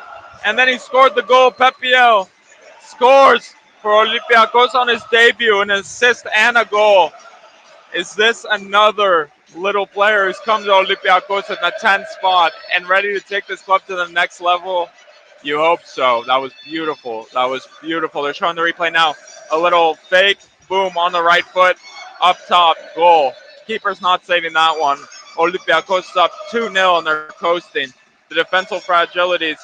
and then he scored the goal. Pep Biel scores for Olympiacos on his debut, an assist and a goal. Is this another little player who's come to Olympiacos in the 10th spot and ready to take this club to the next level? You hope so. That was beautiful. That was beautiful. They're showing the replay now. A little fake, boom, on the right foot, up top, goal. Keeper's not saving that one. Olympiacos is up 2-0 and they're coasting. The defensive fragilities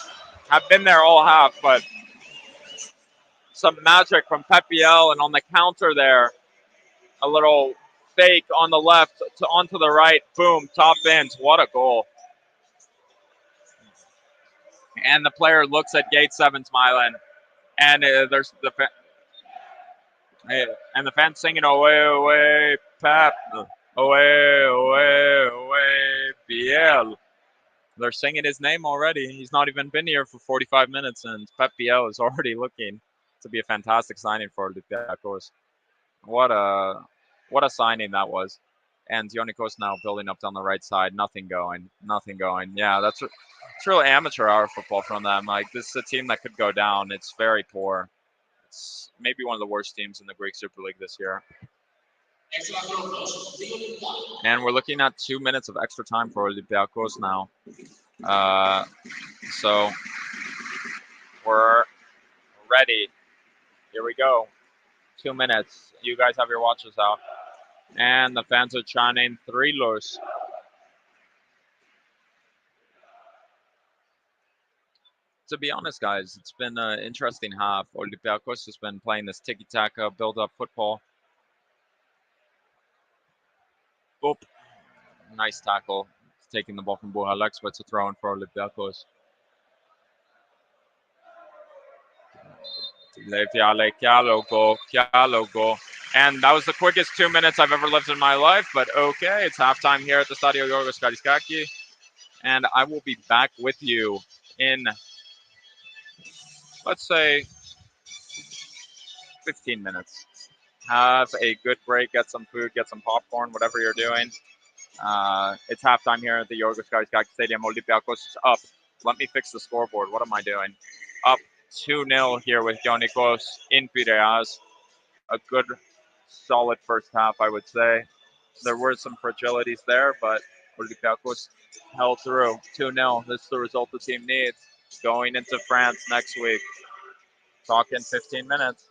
have been there all half, but some magic from Pepiel, and on the counter there, a little fake on the left to onto the right, boom, top ends. What a goal. And the player looks at gate 7 smiling, and there's the and the fans singing away, away, Pep, away, away, away, Biel. They're singing his name already. He's not even been here for 45 minutes, and Pep Biel is already looking to be a fantastic signing for Olympiacos. What a signing that was. And Ionikos now building up down the right side. Nothing going. Yeah, it's really amateur hour football from them. Like, this is a team that could go down. It's very poor. It's maybe one of the worst teams in the Greek Super League this year. And we're looking at 2 minutes of extra time for Olympiacos now. So we're ready. Here we go. 2 minutes. You guys have your watches out. And the fans are chanting Thrilos. To be honest, guys, it's been an interesting half. Olympiacos has been playing this tiki-taka, build-up football. Boop. Nice tackle. Taking the ball from Buhalex, but it's a throw-in for Olympiacos. And that was the quickest 2 minutes I've ever lived in my life, but okay, it's halftime here at the Stadio Yorgos Kariskaki, and I will be back with you in, let's say, 15 minutes. Have a good break, get some food, get some popcorn, whatever you're doing. It's halftime here at the Yorgos Kariskaki Stadium. Olympiacos is up. Let me fix the scoreboard. What am I doing? Up 2-0 here with Ionikos in Piraeus. A good, solid first half, I would say. There were some fragilities there, but Olympiacos held through. 2-0. This is the result the team needs going into France next week. Talk in 15 minutes.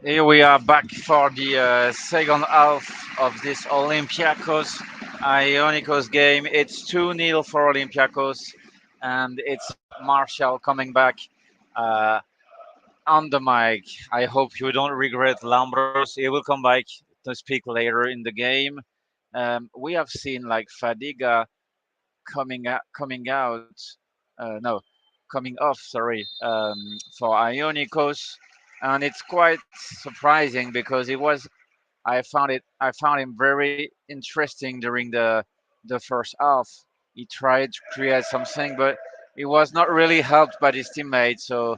Here we are back for the second half of this Olympiacos Ionikos game. It's 2-0 for Olympiacos, and it's Martial coming back uh, on the mic. I hope you don't regret Lambros. He will come back to speak later in the game. We have seen like Fadiga coming out, no, coming off. Sorry, for Ionikos, and it's quite surprising because it was. I found him very interesting during the first half. He tried to create something, but he was not really helped by his teammates. So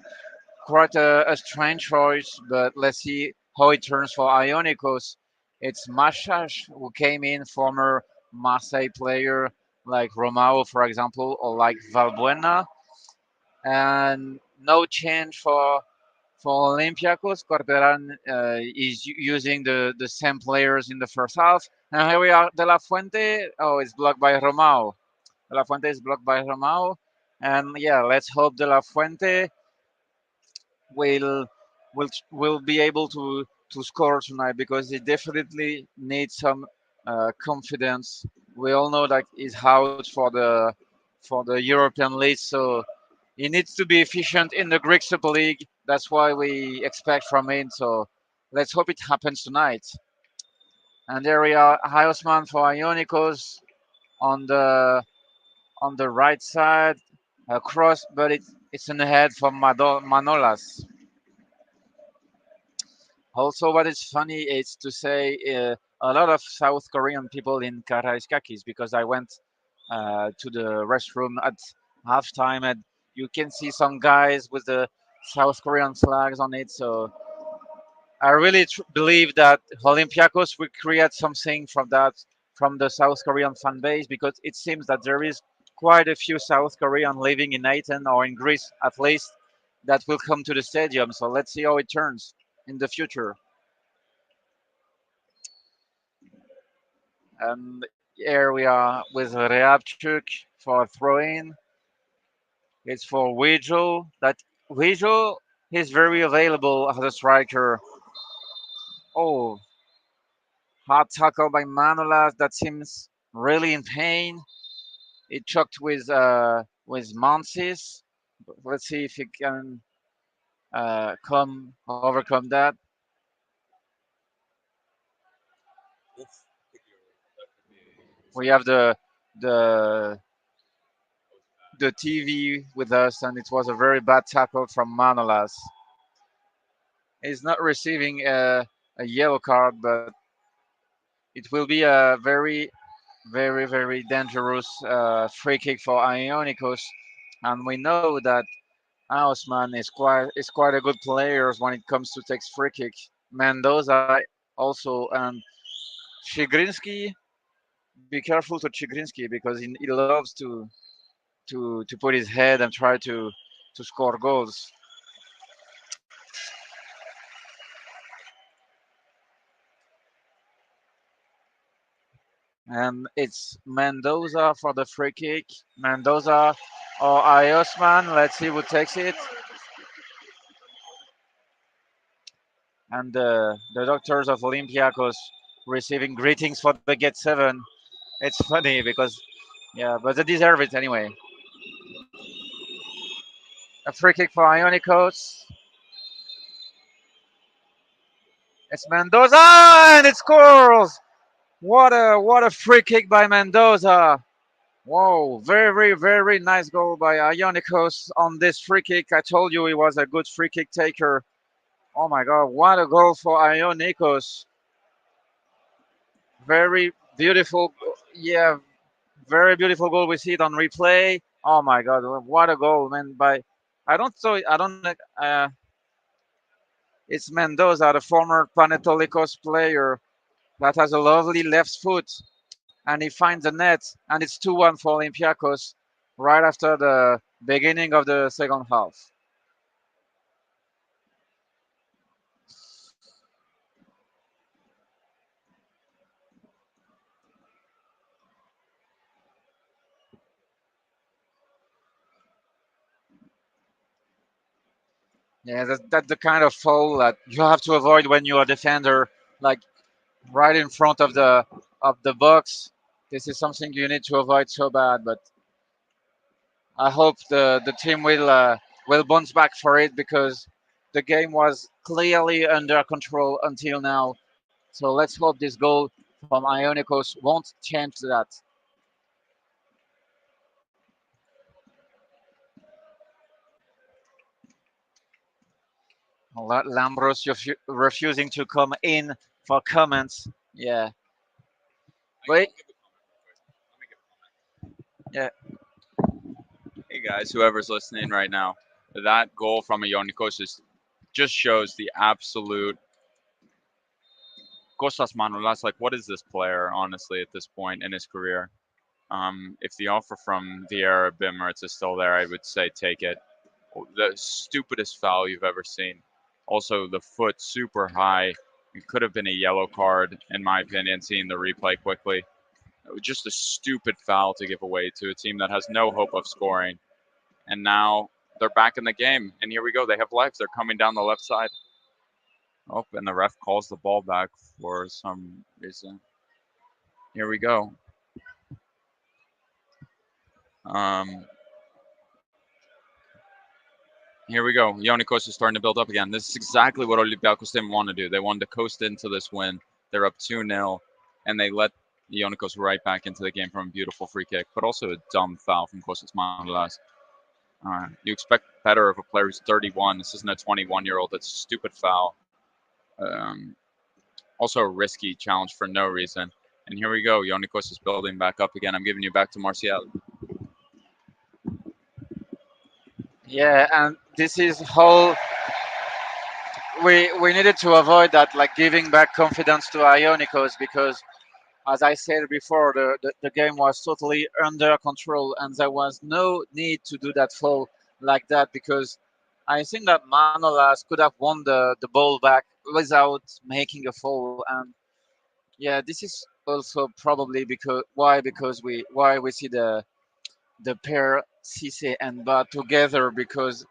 quite a strange choice. But let's see how it turns for Ionikos. It's Mashash who came in, former Marseille player like Romao, for example, or like Valbuena, and no change for Olympiacos. Corberan is using the same players in the first half. And here we are, De La Fuente. Oh, it's blocked by Romao. De La Fuente is blocked by Romao. And yeah, let's hope De La Fuente will will be able to score tonight because he definitely needs some confidence. We all know that he's out for the European League, so he needs to be efficient in the Greek Super League. That's why we expect from him. So let's hope it happens tonight. And there we are, Hiosman for Ionikos on the right side, cross, but it's in the head for Manolas. Also, what is funny is to say a lot of South Korean people in Karaiskakis because I went to the restroom at halftime and you can see some guys with the South Korean flags on it. So I really believe that Olympiacos will create something from that, from the South Korean fan base, because it seems that there is quite a few South Korean living in Athens or in Greece at least that will come to the stadium. So let's see how it turns in the future. And here we are with Reabchuk for throw-in. It's for Wejo. That Wejo is very available as a striker. Oh, hard tackle by Manolas. That seems really in pain. It choked with Mansis. Let's see if he can come overcome that. We have the the TV with us, and it was a very bad tackle from Manolas. He's not receiving a yellow card, but it will be a very dangerous free kick for Ionikos, and we know that Ausman is quite a good player when it comes to take free kick. Mendoza also, and Chigrinsky. Be careful to Chigrinsky because he loves to put his head and try to score goals. And it's Mendoza for the free kick. Mendoza or Iosman. Let's see who takes it. And the doctors of Olympiacos receiving greetings for the Get 7. It's funny because, yeah, but they deserve it anyway. A free kick for Ionikos. It's Mendoza and it scores! What a free kick by Mendoza! Whoa, very nice goal by Ionikos on this free kick. I told you he was a good free kick taker. Oh my god, what a goal for Ionikos. Very beautiful, yeah, very beautiful goal. We see it on replay. Oh my god, what a goal, man! I don't. It's Mendoza, the former Panetolikos player, that has a lovely left foot, and he finds the net, and it's 2-1 for Olympiacos right after the beginning of the second half. Yeah, that's the kind of foul that you have to avoid when you're a defender, like right in front of the box. This is something you need to avoid so bad. But I hope the team will bounce back for it because the game was clearly under control until now. So let's hope this goal from Ionikos won't change that. Lambros refusing to come in for comments. Yeah, wait. Yeah, Hey guys, whoever's listening right now, that goal from Ionikos just shows the absolute Kostas Manolas. Like, what is this player, honestly, at this point in his career? If the offer from the Arab Emirates is still there, I would say take it. The stupidest foul you've ever seen. Also, the foot super high. It could have been a yellow card, in my opinion, seeing the replay quickly. It was just a stupid foul to give away to a team that has no hope of scoring. And now they're back in the game. And here we go. They have lives. They're coming down the left side. Oh, and the ref calls the ball back for some reason. Here we go. Um, Here we go. Ionikos is starting to build up again. This is exactly what Olympiacos didn't want to do. They wanted to coast into this win. They're up 2-0, and they let Ionikos right back into the game from a beautiful free kick, but also a dumb foul from Kostas Manolas. You expect better of a player who's 31. This isn't a 21-year-old. That's a stupid foul. Um, Also a risky challenge for no reason. And here we go. Ionikos is building back up again. I'm giving you back to Martial. yeah, and this is how we needed to avoid that, like giving back confidence to Ionikos because, as I said before, the game was totally under control and there was no need to do that foul like that because I think that Manolas could have won the ball back without making a foul. And yeah, this is also probably because we see the pair Cisse and Ba together because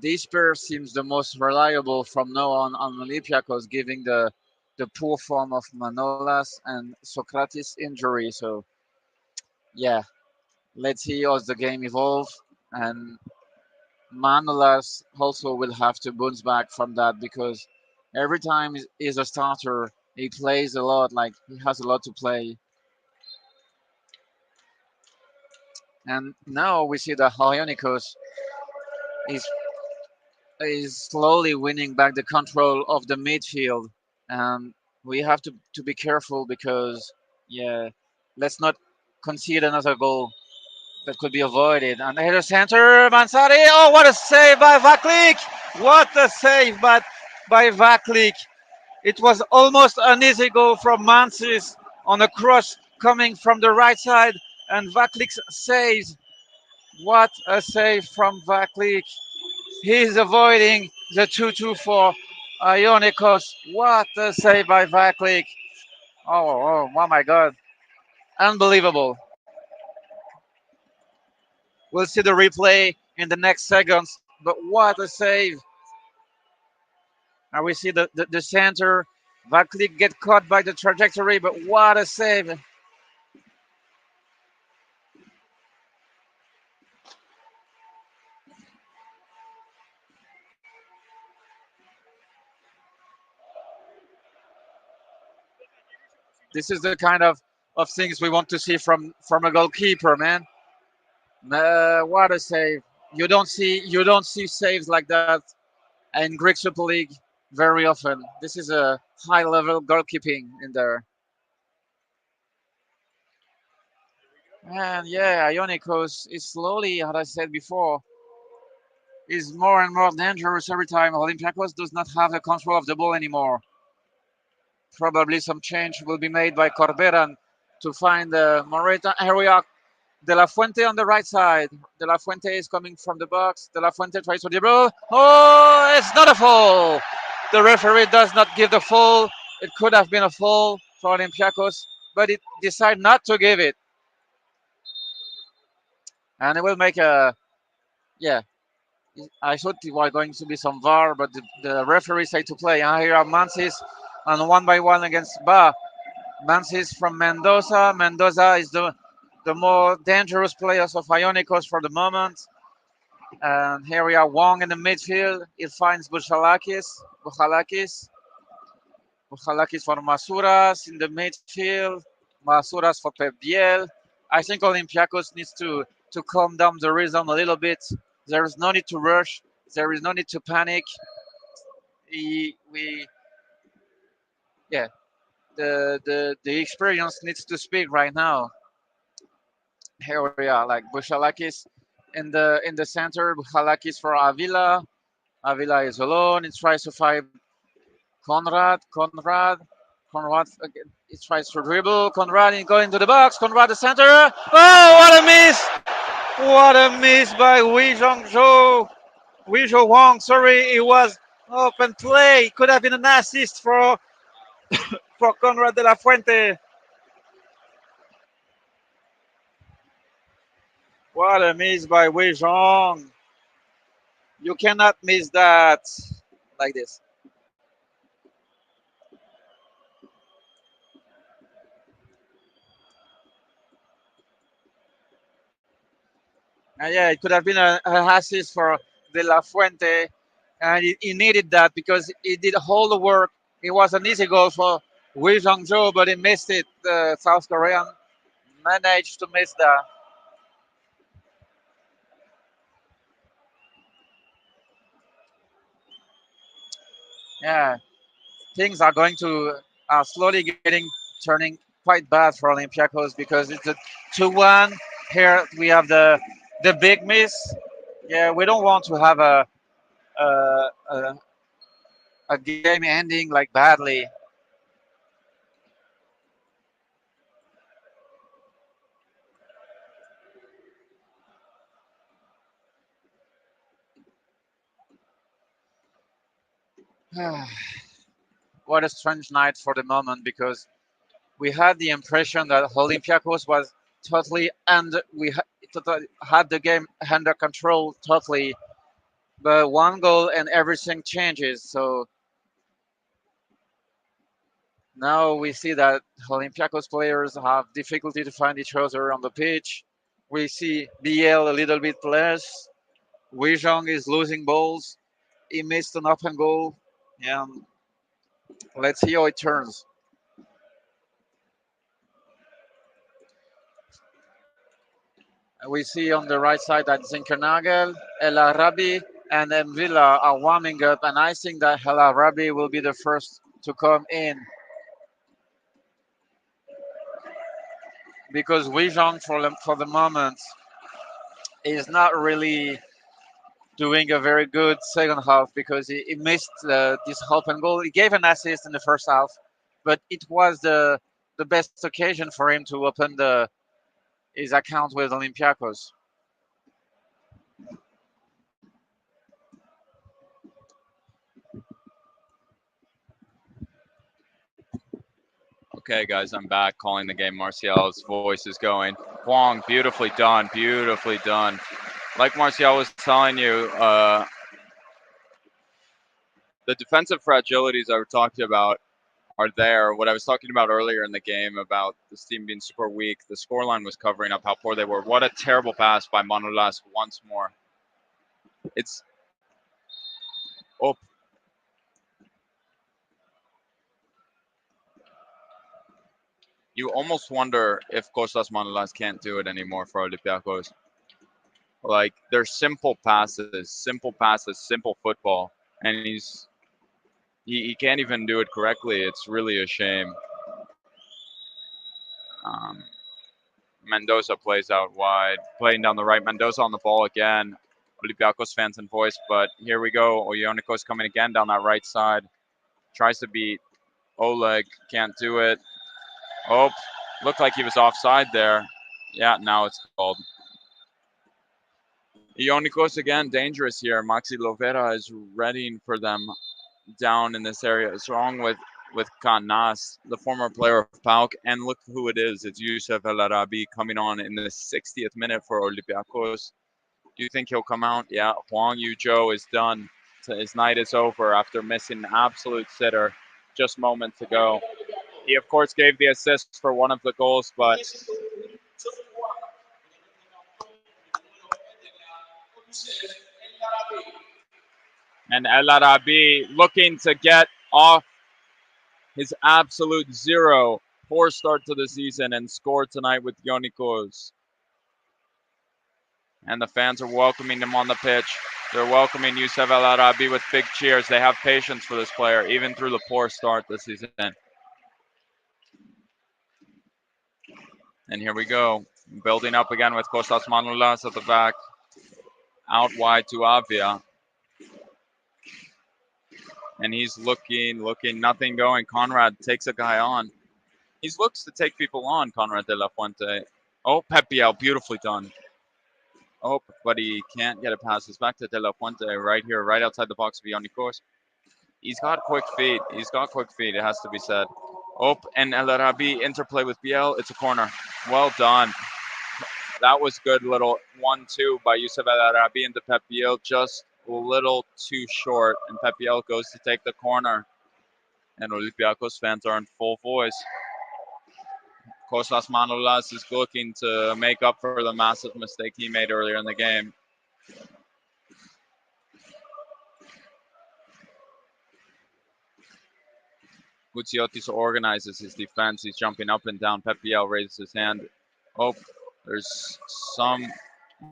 this pair seems the most reliable from now on Olympiacos, giving the poor form of Manolas and Socrates injury. So yeah, let's see how the game evolves. And Manolas also will have to bounce back from that because every time he's a starter, he plays a lot. Like he has a lot to play. And now we see that Ionikos is is slowly winning back the control of the midfield. And we have to be careful because, yeah, let's not concede another goal that could be avoided. And header center, Mansari. Oh, what a save by Vaklik! What a save by Vaklik. It was almost an easy goal from Mansis on a cross coming from the right side. And Vaklik saves. What a save from Vaklik. He's avoiding the 2-2 for Ionikos. What a save by Vaklik. Oh my God. Unbelievable. We'll see the replay in the next seconds. But what a save. And we see the center. Vaklik get caught by the trajectory, but what a save. This is the kind of things we want to see from a goalkeeper, man. What a save. You don't see saves like that in Greek Super League very often. This is a high level goalkeeping in there. And yeah, Ionikos is slowly, as I said before, is more and more dangerous every time. Olympiacos does not have the control of the ball anymore. Probably some change will be made by Corberan to find the Moreta area. De La Fuente on the right side. De La Fuente is coming from the box. De La Fuente tries to dribble. Oh, it's not a foul. The referee does not give the foul. It could have been a foul for Olympiacos, but it decided not to give it. And it will make a, yeah, I thought it was going to be some VAR, but the referee said to play. And here are Mansis and one by one against Ba. Mansis from Mendoza. Mendoza is the more dangerous players of Ionikos for the moment. And here we are Wong in the midfield. It finds Bouchalakis. Bouchalakis for Masuras in the midfield. Masuras for Pep Biel. I think Olympiacos needs to calm down the rhythm a little bit. There is no need to rush. There is no need to panic. We yeah. The experience needs to speak right now. Here we are, like Bouchalakis in the center. Bouchalakis for Avila. Avila is alone. He tries to find Conrad again. He tries to dribble. Conrad is going to the box. Conrad the center. Oh, what a miss! What a miss by Wei Zhongzhou. Wei Zhou Wang. Sorry, it was open play. Could have been an assist for Conrad de la Fuente. What a miss by Wei Zhong. You cannot miss that like this. And yeah, it could have been a assist for De La Fuente, and he needed that because he did all the work. It was an easy goal for Wei Zhongzhou, but he missed it. The South Korean managed to miss that. Yeah, things are going to slowly getting turning quite bad for Olympiacos because it's a 2-1. Here we have the big miss. Yeah, we don't want to have a, a, a game ending like badly. What a strange night for the moment because we had the impression that Olympiacos was totally and totally had the game under control totally, but one goal and everything changes. So now we see that Olympiacos players have difficulty to find each other on the pitch. We see BL a little bit less. Wei Zhong is losing balls. He missed an open goal. Yeah, let's see how it turns. We see on the right side that Zinkernagel, El Arabi, and Mvila are warming up, and I think that El Arabi will be the first to come in because Wei Zhong for the moment is not really doing a very good second half because he missed this open goal. He gave an assist in the first half, but it was the best occasion for him to open his account with Olympiacos. Okay, guys, I'm back calling the game. Martial's voice is going. Huang, beautifully done, beautifully done. Like Martial was telling you, the defensive fragilities I was talking about are there. What I was talking about earlier in the game about this team being super weak, the scoreline was covering up how poor they were. What a terrible pass by Manolas once more. It's oh, you almost wonder if Costas Manolas can't do it anymore for Olympiacos. Like they're simple passes, simple football, and he can't even do it correctly. It's really a shame. Um, Mendoza plays out wide, playing down the right. Mendoza on the ball again. Olympiacos fans in voice, but here we go. Ionikos coming again down that right side. Tries to beat Oleg, can't do it. Oh, looked like he was offside there. Yeah, now it's called. Ionikos again, dangerous here. Maxi Lovera is readying for them down in this area. It's wrong with Canas, the former player of PAOK, and look who it is. It's Youssef El Arabi coming on in the 60th minute for Olympiacos. You think he'll come out? Yeah, Huang Yuzhou is done. His night is over after missing an absolute sitter just moments ago. He, of course, gave the assist for one of the goals, but and El Arabi looking to get off his absolute zero. Poor start to the season and score tonight with Ionikos. And the fans are welcoming him on the pitch. They're welcoming Youssef El Arabi with big cheers. They have patience for this player, even through the poor start this season. And here we go. Building up again with Kostas Manoulas at the back. Out wide to Avia. And he's looking, nothing going. Conrad takes a guy on. He looks to take people on, Conrad de la Fuente. Oh, Pepiel, beautifully done. Oh, but he can't get it past. It's back to De La Fuente right here, right outside the box of Ionikos. He's got quick feet. It has to be said. Oh, and El Arabi interplay with Biel. It's a corner. Well done. That was good little 1-2 by Youssef El Arabi into Pepiel. Just a little too short. And Pepiel goes to take the corner. And Olympiacos fans are in full voice. Kostas Manoulas is looking to make up for the massive mistake he made earlier in the game. Gutsiotis organizes his defense. He's jumping up and down. Pepiel raises his hand. Oh, there's some.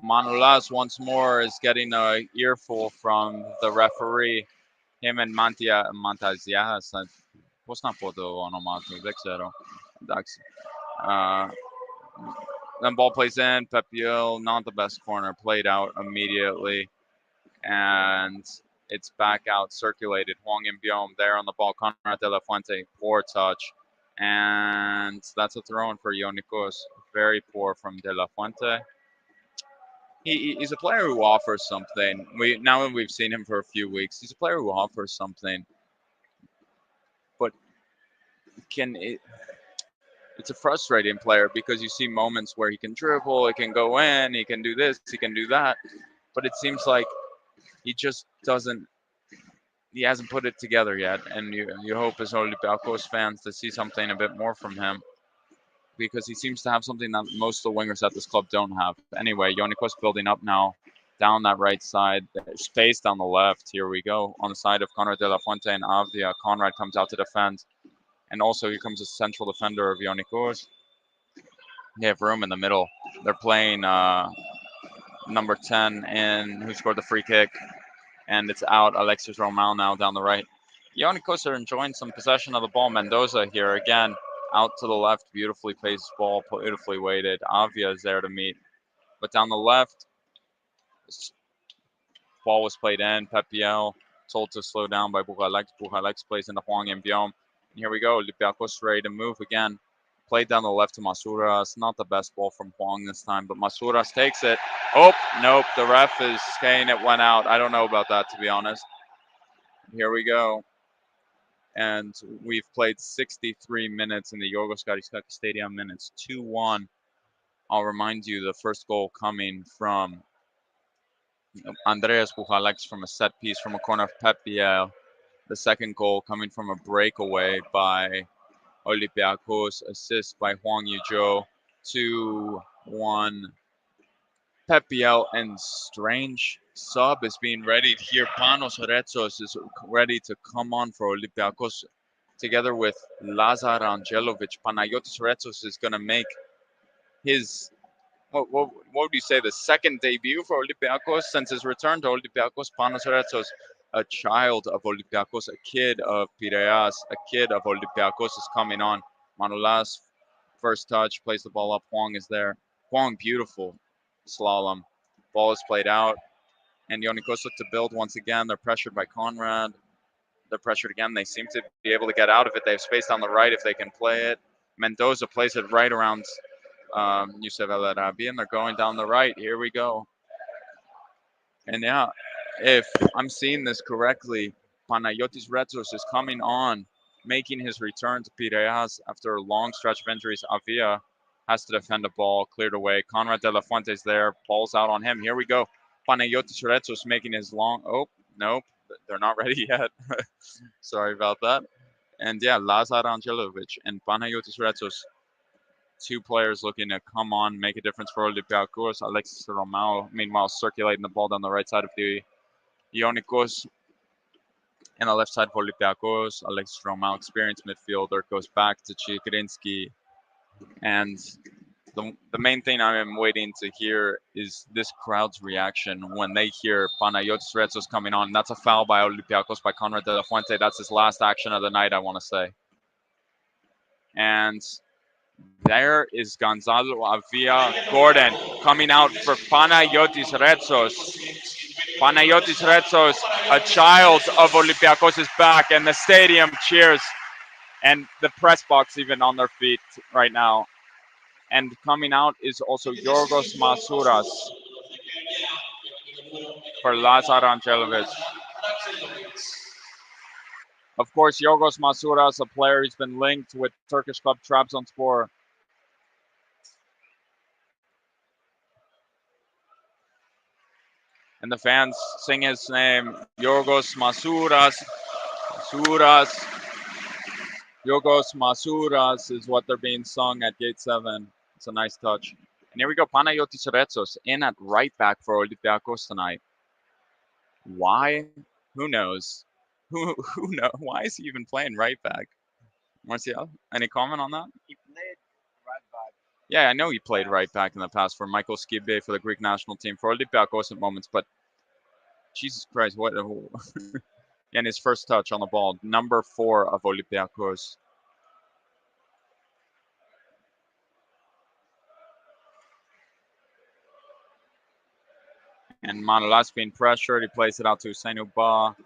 Manoulas once more is getting an earful from the referee. Him and Mantazias. Πώς να πω το όνομά του, δεν ξέρω. Εντάξει. Then ball plays in. Pepiel, not the best corner, played out immediately. And it's back out, circulated. Huang Yimbiom there on the ball. Conrad de la Fuente, poor touch. And that's a throw-in for Ionikos. Very poor from de la Fuente. He's a player who offers something. Now that we've seen him for a few weeks, he's a player who offers something. But it's a frustrating player because you see moments where he can dribble, he can go in, he can do this, he can do that. But it seems like he just he hasn't put it together yet. And you hope as Olympiacos fans to see something a bit more from him, because he seems to have something that most of the wingers at this club don't have. Anyway, Ionikos building up now down that right side. There's space down the left. Here we go. On the side of Conrad de la Fuente and Avdia. Conrad comes out to defend. And also here comes a central defender of Ionikos. They have room in the middle. They're playing number 10 in who scored the free kick. And it's out. Alexis Romao now down the right. Ionikos are enjoying some possession of the ball. Mendoza here again. Out to the left, beautifully placed ball, beautifully weighted. Avia is there to meet. But down the left, ball was played in. Pepiel told to slow down by Bugalex. Bugalex plays into Huang Yimbiom. And here we go. Olympiacos ready to move again. Played down the left to Masuras. Not the best ball from Huang this time, but Masuras takes it. Oh, nope. The ref is saying it went out. I don't know about that, to be honest. Here we go. And we've played 63 minutes in the Yorgos Karaiskakis Stadium, and it's 2-1. I'll remind you, the first goal coming from Andreas Bugalex from a set piece from a corner of Pepiel. The second goal coming from a breakaway by Olympiacos, assist by Huang Yuzhou. 2-1. Pepiel and strange sub is being readied here. Panos Retsos is ready to come on for Olympiacos together with Lazar Angelovic. Panayotis Retsos is going to make his, what would you say, the second debut for Olympiacos since his return to Olympiacos. Panos Retsos, a child of Olympiacos, a kid of Piraeus, a kid of Olympiacos is coming on. Manoulas, first touch, plays the ball up. Huang is there. Huang, beautiful slalom. Ball is played out. And Ionikos look to build once again. They're pressured by Conrad. They're pressured again. They seem to be able to get out of it. They have space on the right if they can play it. Mendoza plays it right around Youssef El Arabi, and they're going down the right. Here we go. And yeah, if I'm seeing this correctly, Panayotis Retsos is coming on, making his return to Piraeus after a long stretch of injuries. Avia has to defend the ball, cleared away. Conrad de la Fuente is there. Ball's out on him. Here we go. Panayotis Retsos making his long. Oh, nope, they're not ready yet. Sorry about that. And yeah, Lazar Angelovic and Panayotis Retsos, two players looking to come on, make a difference for Olympiacos. Alexis Romao, meanwhile, circulating the ball down the right side of the Ionikos. And the left side for Olympiacos, Alexis Romao, experienced midfielder, goes back to Chikrinsky. And the main thing I am waiting to hear is this crowd's reaction when they hear Panayotis Retsos coming on. That's a foul by Olympiacos, by Conrad de la Fuente. That's his last action of the night, I want to say. And there is Gonzalo Avia Gordon coming out for Panayotis Retsos. Panayotis Retsos, a child of Olympiacos, is back, and the stadium cheers, and the press box even on their feet right now. And coming out is also Yorgos Masouras for Lazar Angelovic. Of course, Yorgos Masouras, a player who's been linked with Turkish club Trabzonspor. And the fans sing his name, Yorgos Masouras. Masouras. Yorgos Masouras is what they're being sung at Gate 7. It's a nice touch. And here we go, Panayotis Retsos in at right back for Olympiacos tonight. Why? Who knows? Who knows? Why is he even playing right back? Marcial, any comment on that? He played right back. Yeah, I know he played right back in the past for Michael Skibe for the Greek national team, for Olympiacos at moments, but Jesus Christ, what? And his first touch on the ball, number 4 of Olympiacos. And Manolas being pressured. He plays it out to Hussein Uba,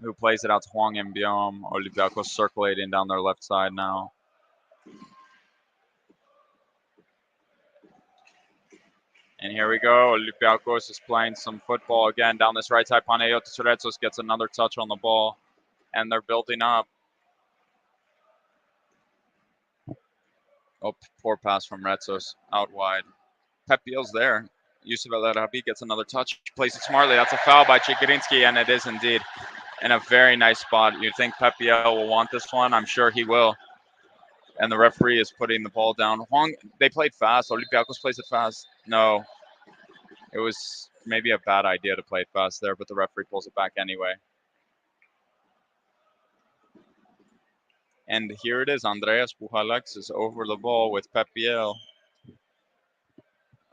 who plays it out to Hwang Mbiom. Olympiacos circulating down their left side now. And here we go. Olympiacos is playing some football again down this right side. Panayotis Retsos gets another touch on the ball, and they're building up. Oh, poor pass from Retsos out wide. Pepiel's there. Yusuf El Arabi gets another touch, plays it smartly. That's a foul by Chigrinsky, and it is indeed in a very nice spot. You think Pepiel will want this one? I'm sure he will. And the referee is putting the ball down. Hwang, they played fast. Olympiacos plays it fast. No, it was maybe a bad idea to play it fast there, but the referee pulls it back anyway. And here it is. Andreas Pujalaks is over the ball with Pepiel.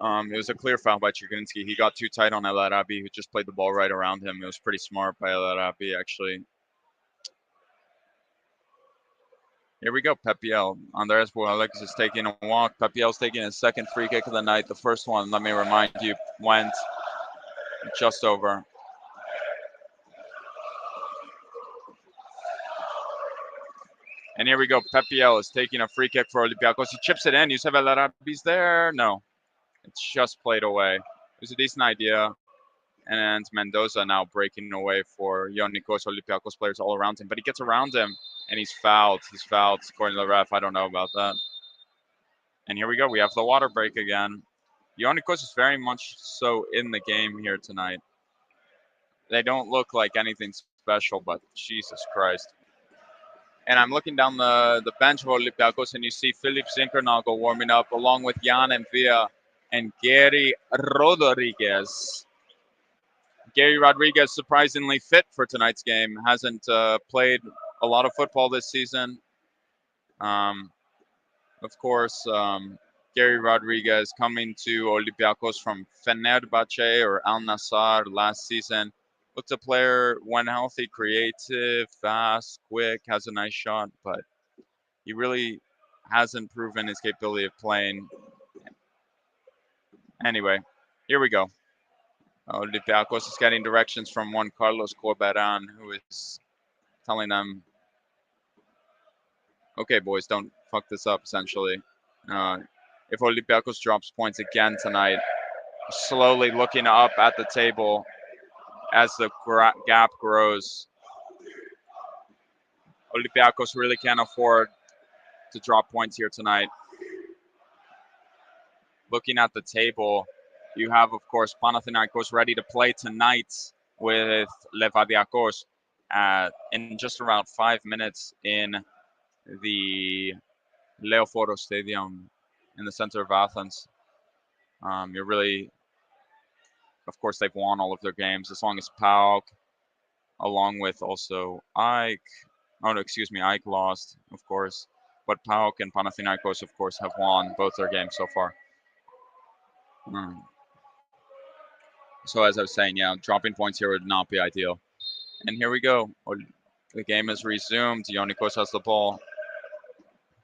It was a clear foul by Chigrinsky. He got too tight on El Arabi, who just played the ball right around him. It was pretty smart by El Arabi, actually. Here we go, Pepiel. Andreas Pujalaks is taking a walk. Pepiel's taking his second free kick of the night. The first one, let me remind you, went just over. And here we go. Pepiel is taking a free kick for Olympiacos. He chips it in. Yusuf El Arabi's there. No. It's just played away. It was a decent idea. And Mendoza now breaking away for Ionikos. Olympiacos players all around him. But he gets around him, and he's fouled. He's fouled, according to the ref. I don't know about that. And here we go. We have the water break again. Ionikos is very much so in the game here tonight. They don't look like anything special, but Jesus Christ. And I'm looking down the bench of Olympiacos, and you see Philip Zinkernagel warming up along with Jan Envia and Gary Rodriguez. Gary Rodriguez surprisingly fit for tonight's game. Hasn't played a lot of football this season. Of course, Gary Rodriguez coming to Olympiacos from Fenerbahce or Al Nassr last season. Looks a player when healthy, creative, fast, quick, has a nice shot, but he really hasn't proven his capability of playing. Anyway, here we go. Olympiacos is getting directions from one Carlos Corberan, who is telling them, okay, boys, don't fuck this up, essentially. If Olympiacos drops points again tonight, slowly looking up at the table as the gap grows. Olympiacos really can't afford to drop points here tonight. Looking at the table, You have, of course, Panathinaikos ready to play tonight with Olympiacos in just around 5 minutes in the Leoforos Stadium in the center of Athens. You're really, of course, they've won all of their games as long as PAOK, along with also Ike. Oh, no, excuse me, Ike lost, of course. But PAOK and Panathinaikos, of course, have won both their games so far. So as I was saying, yeah, dropping points here would not be ideal. And here we go. The game is resumed. Ionikos has the ball.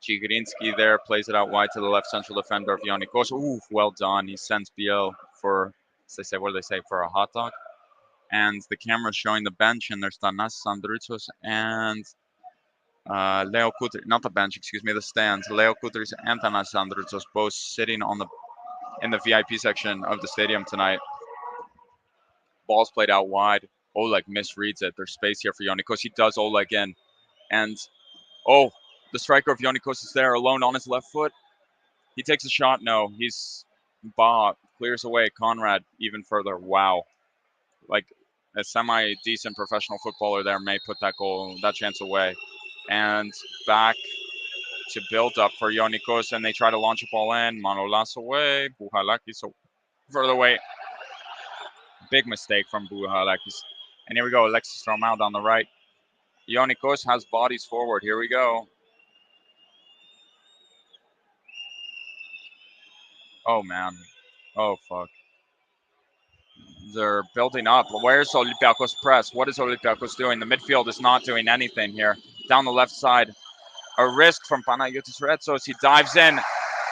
Chigrinsky there plays it out wide to the left central defender of Ionikos. Ooh, well done. He sends Biel for, what do they say, for a hot dog? And the camera's showing the bench, and there's Tanas Sandroutsos and Leo Kutris, not the bench, excuse me, the stands. Leo Kutris and Tanas Sandroutsos both sitting in the VIP section of the stadium tonight. Ball's played out wide. Oleg misreads it. There's space here for Ionikos. He does Oleg in. And, the striker of Ionikos is there alone on his left foot. He takes a shot. No, he's clears away. Conrad even further. Wow. Like a semi-decent professional footballer there may put that chance away. And back to build up for Ionikos, and they try to launch a ball in. Manolas away. Bouhalakis so further away. Big mistake from Bouhalakis. And here we go. Alexis Romao down the right. Ionikos has bodies forward. Here we go. Oh, man. Oh, fuck. They're building up. Where's Olympiacos press? What is Olympiacos doing? The midfield is not doing anything here. Down the left side. A risk from Panagiotis Retsos. He dives in.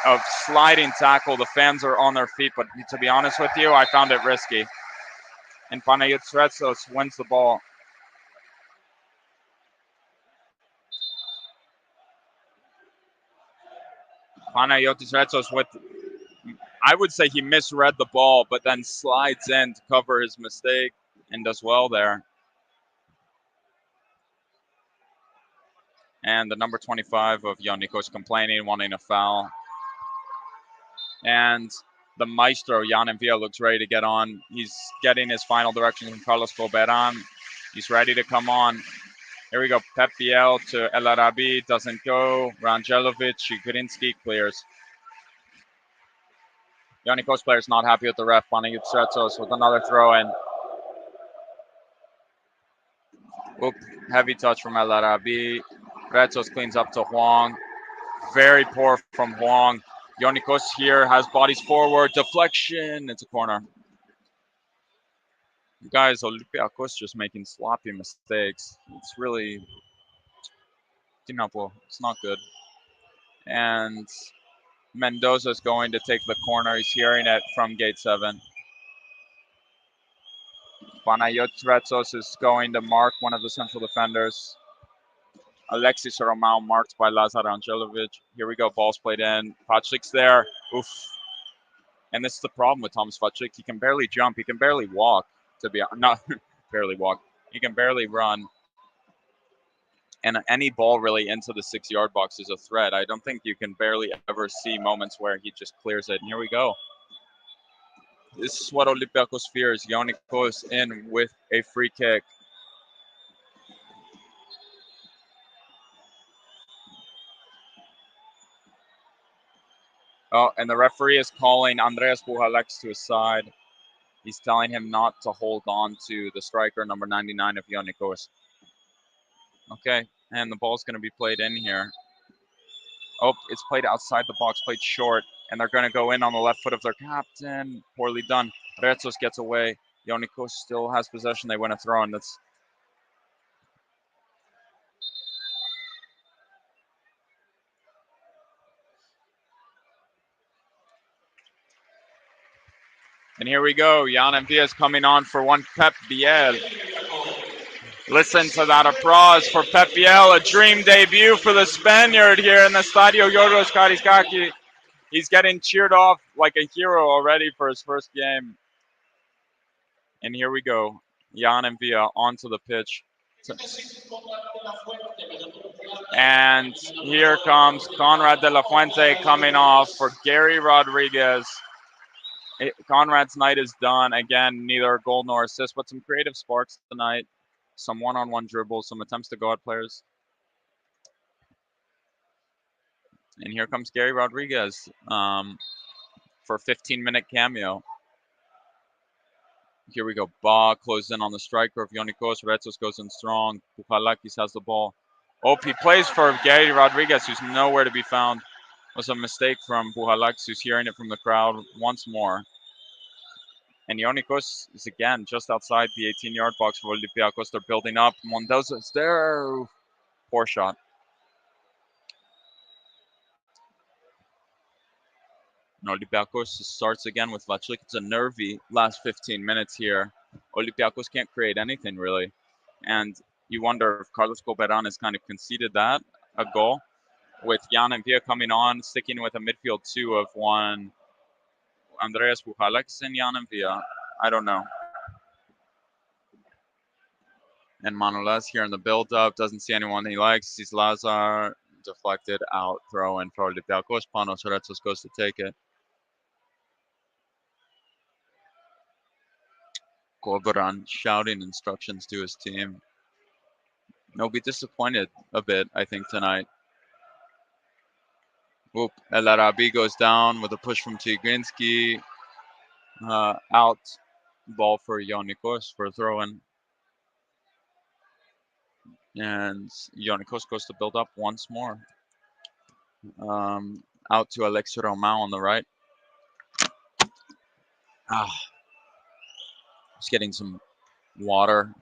A sliding tackle. The fans are on their feet, but to be honest with you, I found it risky. And Panagiotis Retsos wins the ball. Panagiotis Retsos with, I would say he misread the ball, but then slides in to cover his mistake and does well there. And the number 25 of Ionikos complaining, wanting a foul. And the maestro, Jan Envia, looks ready to get on. He's getting his final directions from Carlos Coberan. He's ready to come on. Here we go. Pep Biel to El Arabi. Doesn't go. Rangelovic. Chigrinsky clears. Ionikos player's not happy with the ref. Panagiotis Retsos with another throw in. Oop, heavy touch from El Arabi. Retsos cleans up to Huang. Very poor from Huang. Ionikos here has bodies forward. Deflection. It's a corner. Guys, Olympiacos just making sloppy mistakes. It's really, it's not good. And Mendoza's going to take the corner. He's hearing it from gate 7. Panagiotis Retsos is going to mark one of the central defenders. Alexis Romao marked by Lazar Angelovic. Here we go. Ball's played in. Pacik's there. Oof. And this is the problem with Thomas Pacik. He can barely jump. He can barely walk. Not barely walk. He can barely run. And any ball really into the 6-yard box is a threat. I don't think you can barely ever see moments where he just clears it. And here we go. This is what Olympiacos fears. Ionikos in with a free kick. Oh, and the referee is calling Andreas Bouhalakis to his side. He's telling him not to hold on to the striker, number 99 of Ionikos. Okay, and the ball's going to be played in here. Oh, it's played outside the box, played short, and they're going to go in on the left foot of their captain. Poorly done. Retsos gets away. Ionikos still has possession. They win a throw, and that's... And here we go. Jan Envia is coming on for one Pep Biel. Listen to that applause for Pep Biel. A dream debut for the Spaniard here in the Stadio Yorgos Kariskaki. He's getting cheered off like a hero already for his first game. And here we go. Jan Envia onto the pitch. And here comes Conrad de la Fuente coming off for Gary Rodriguez. Conrad's night is done. Again, neither a goal nor assist, but some creative sparks tonight. Some one-on-one dribbles, some attempts to go at players. And here comes Gary Rodriguez for a 15-minute cameo. Here we go. Ba closes in on the striker of Ionikos. Retsos goes in strong. Puchalakis has the ball. Oh, he plays for Gary Rodriguez, who's nowhere to be found. Was a mistake from Puchalakis, who's hearing it from the crowd once more. And Ionikos is again just outside the 18-yard box for Olympiacos. They're building up. Mendoza's there. Poor shot. And Olympiacos starts again with Vaclik. It's a nervy last 15 minutes here. Olympiacos can't create anything really. And you wonder if Carlos Coberan has kind of conceded that a goal with Jan and Villa coming on, sticking with a midfield two of one Andreas Puchalakis and Jan and Villa. I don't know. And Manolas here in the build-up, doesn't see anyone he likes, sees Lazar, deflected out, throw in for Olympiacos. Panos Retsos goes to take it. Coberan shouting instructions to his team. They'll be disappointed a bit, I think, tonight. Oop, El Arabi goes down with a push from Tigrinski. Out, ball for Ionikos for a throw-in. And Ionikos goes to build up once more. Out to Alexi Romao on the right. Just getting some water.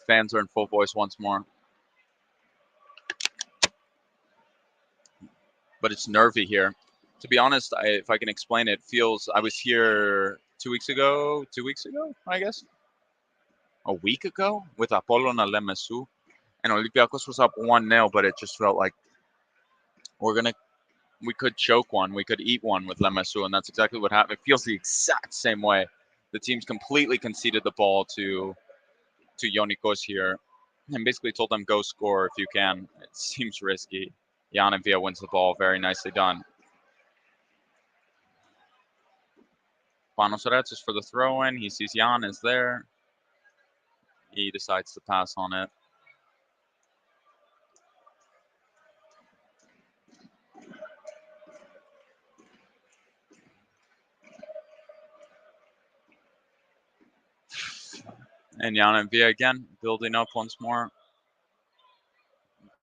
Fans are in full voice once more. But it's nervy here. To be honest, if I can explain it, feels I was here 2 weeks ago, I guess. A week ago with Apollon Lemesu. And Olympiacos was up 1-0, but it just felt like we could choke one, we could eat one with Lemesu, and that's exactly what happened. It feels the exact same way. The team's completely conceded the ball to Ionikos here and basically told them, go score if you can. It seems risky. Jan and Villa wins the ball. Very nicely done. Panos Retsos for the throw-in. He sees Jan is there. He decides to pass on it. And Jan and Villa again, building up once more.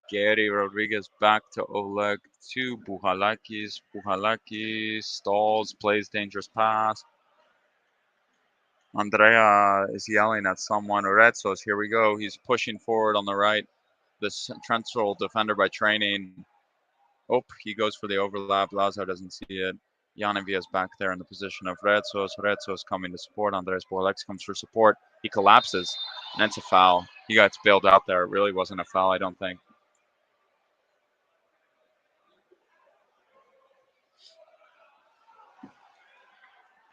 Gary Rodriguez back to Oleg to Puchalakis. Puchalakis stalls, plays dangerous pass. Andrea is yelling at someone. Retsos, here we go. He's pushing forward on the right. The central defender by training. Oh, he goes for the overlap. Lazar doesn't see it. Jan and Villa's back there in the position of Retsos. Retsos coming to support. Andres Puchalakis comes for support. He collapses, and it's a foul. He got bailed out there. It really wasn't a foul, I don't think.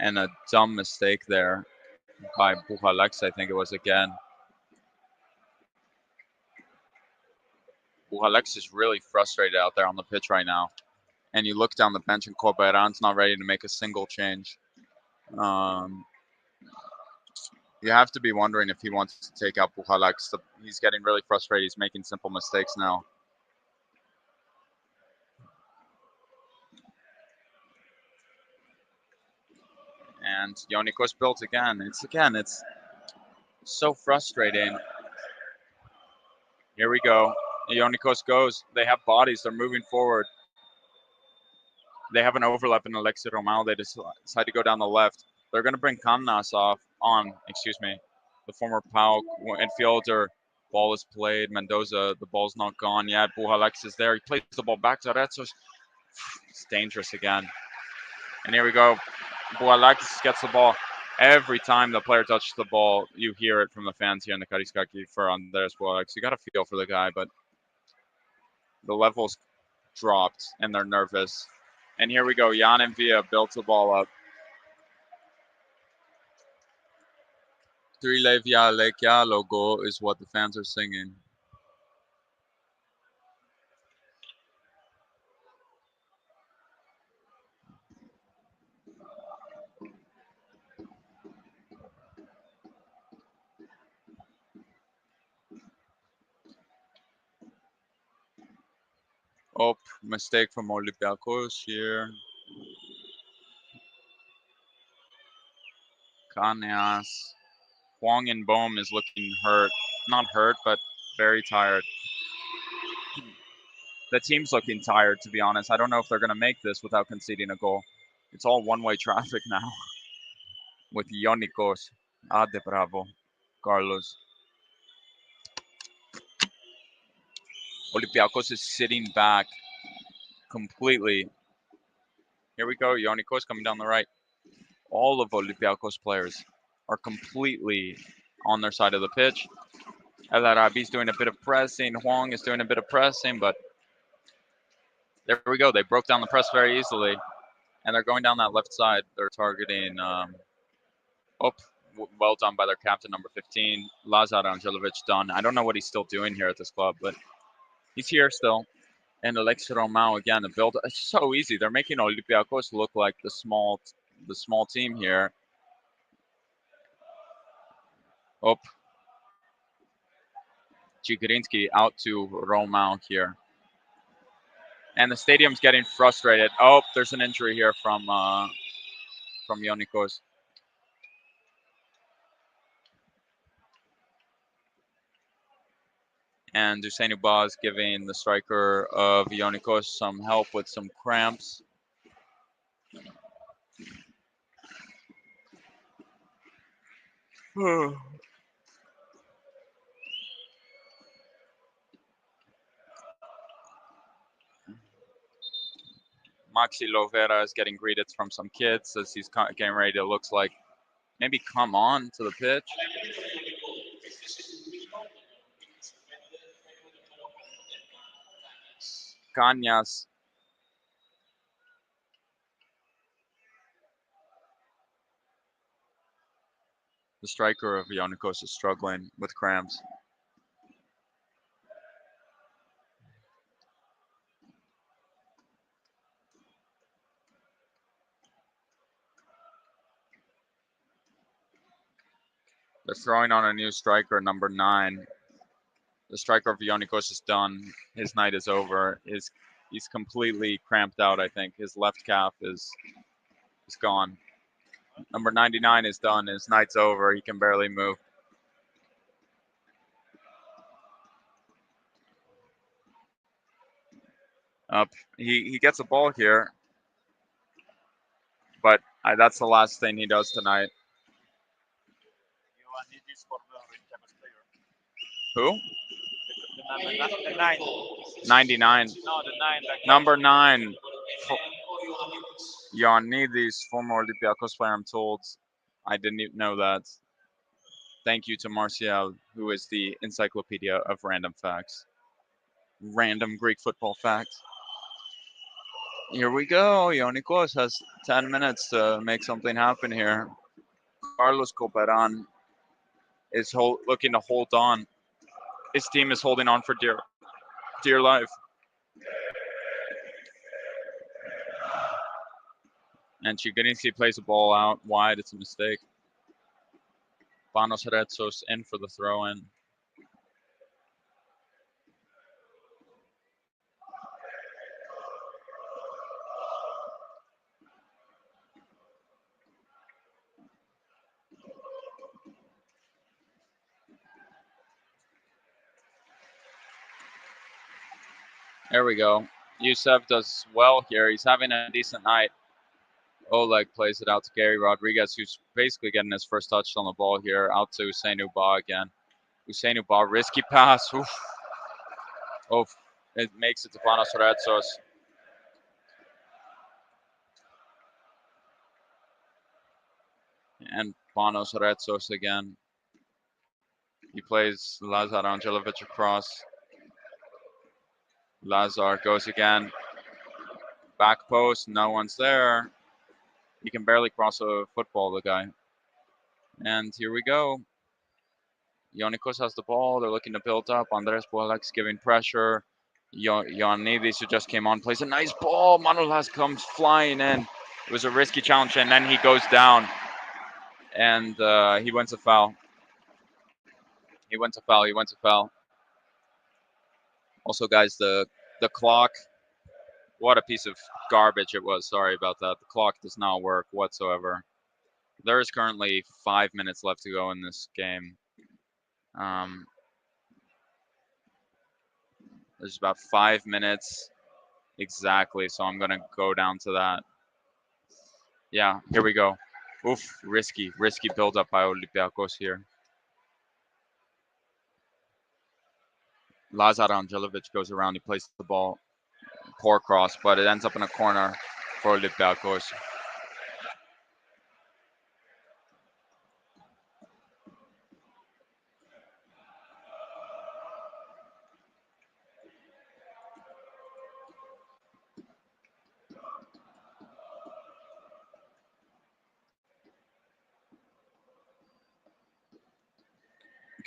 And a dumb mistake there by Puchalakis, I think it was again. Puchalakis is really frustrated out there on the pitch right now. And you look down the bench and Corberan's not ready to make a single change. You have to be wondering if he wants to take out Puchalakis. He's getting really frustrated. He's making simple mistakes now. And Ionikos built again. It's so frustrating. Here we go. Ionikos goes. They have bodies. They're moving forward. They have an overlap in Alexi Romao. They decide to go down the left. They're going to bring Kamnas the former PAOK infielder. Ball is played. Mendoza, the ball's not gone yet. Puchalakis is there. He plays the ball back to Retsos. It's dangerous again. And here we go. Puchalakis gets the ball. Every time the player touches the ball, you hear it from the fans here in the Kariskaki for Andres Puchalakis. You got to feel for the guy, but the level's dropped and they're nervous. And here we go. Jan and Villa built the ball up. Trile Via Lekia logo is what the fans are singing. Oh, mistake from Olympiacos here. Kanyas. Huang and Bohm is looking hurt. Not hurt, but very tired. The team's looking tired, to be honest. I don't know if they're going to make this without conceding a goal. It's all one-way traffic now with Ionikos. De bravo, Carlos. Olympiacos is sitting back completely. Here we go. Ionikos coming down the right. All of Olympiacos players are completely on their side of the pitch. El Arabi's doing a bit of pressing. Huang is doing a bit of pressing, but there we go. They broke down the press very easily, and they're going down that left side. They're targeting. Well done by their captain, number 15, Lazar Angelovic. Done. I don't know what he's still doing here at this club, but he's here still. And Alex Romao again. The build. It's so easy. They're making Olympiacos look like the small team here. Chigrinsky out to Romao here. And the stadium's getting frustrated. Oh, there's an injury here from Ionikos. And Dusainu Baz giving the striker of Ionikos some help with some cramps. Maxi Lovera is getting greeted from some kids as he's getting ready to, looks like, maybe come on to the pitch. Cañas. The striker of Ionikos is struggling with cramps. They're throwing on a new striker, number 9. The striker of Ionikos is done. His night is over. He's completely cramped out, I think. His left calf is gone. Number 99 is done. His night's over. He can barely move. He gets a ball here, but that's the last thing he does tonight. Who? The 9. 99. No, the 9. Number 9. Ioannidis, former Olympiacos player, I'm told. I didn't even know that. Thank you to Martial, who is the encyclopedia of random facts. Random Greek football facts. Here we go. Ionikos has 10 minutes to make something happen here. Carlos Coperan is looking to hold on. His team is holding on for dear life. And Chigrinsky plays the ball out wide. It's a mistake. Panos Retsos in for the throw-in. There we go. Youssef does well here. He's having a decent night. Oleg plays it out to Gary Rodriguez, who's basically getting his first touch on the ball here. Out to Usainu Ba again. Usainu Ba, risky pass. Oof. It makes it to Panos Retsos. And Panos Retsos again. He plays Lazar Angelovic across. Lazar goes again. Back post, no one's there. He can barely cross a football, the guy. And here we go. Ionikos has the ball. They're looking to build up. Andres Bolex giving pressure. Ioannidis, who just came on, plays a nice ball. Manolas comes flying in. It was a risky challenge, and then he goes down. And he wins a foul. He wins a foul. Also, guys, the clock What a piece of garbage it was. Sorry about that. The clock does not work whatsoever. There is currently 5 minutes left to go in this game. There's about 5 minutes exactly, so I'm going to go down to that. Yeah, here we go. Oof, risky build-up by Olympiacos here. Lazar Angelovic goes around, he plays the ball. Poor cross, but it ends up in a corner for Olympiacos.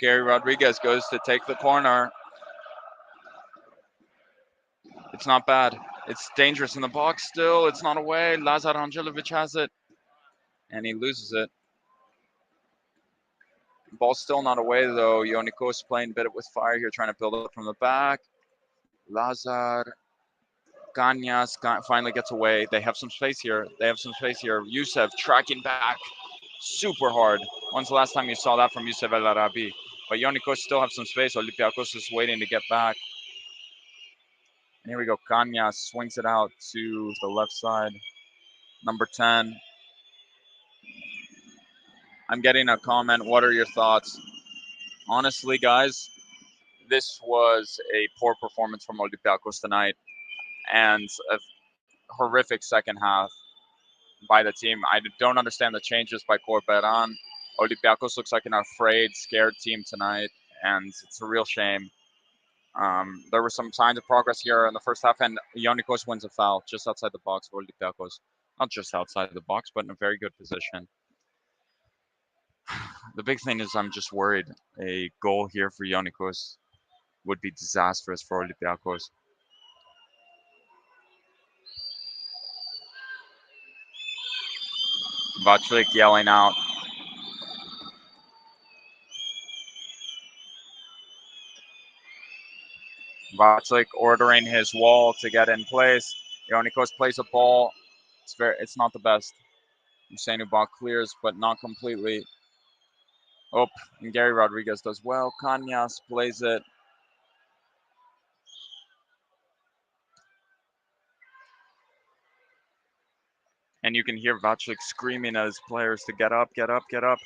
Gary Rodriguez goes to take the corner. It's not bad. It's dangerous in the box still. It's not away. Lazar Angelovic has it. And he loses it. Ball's still not away though. Ionikos playing a bit with fire here, trying to build up from the back. Lazar. Ganyas finally gets away. They have some space here. Youssef tracking back super hard. When's the last time you saw that from Youssef El Arabi? But Ionikos still have some space. Olympiacos is waiting to get back. And here we go. Ganyas swings it out to the left side. Number 10. I'm getting a comment. What are your thoughts? Honestly, guys, this was a poor performance from Olympiacos tonight and a horrific second half by the team. I don't understand the changes by Corberan. Olympiacos looks like an afraid, scared team tonight, and it's a real shame. There were some signs of progress here in the first half, and Ionikos wins a foul just outside the box for Olympiacos. Not just outside the box, but in a very good position. The big thing is I'm just worried a goal here for Ionikos would be disastrous for Olympiacos. Vaclik yelling out. Vaclik ordering his wall to get in place. Ionikos plays a ball. It's not the best. Usainu clears, but not completely. Oh, and Gary Rodriguez does well. Kanyas plays it. And you can hear Vaclik screaming at his players to get up, get up, get up.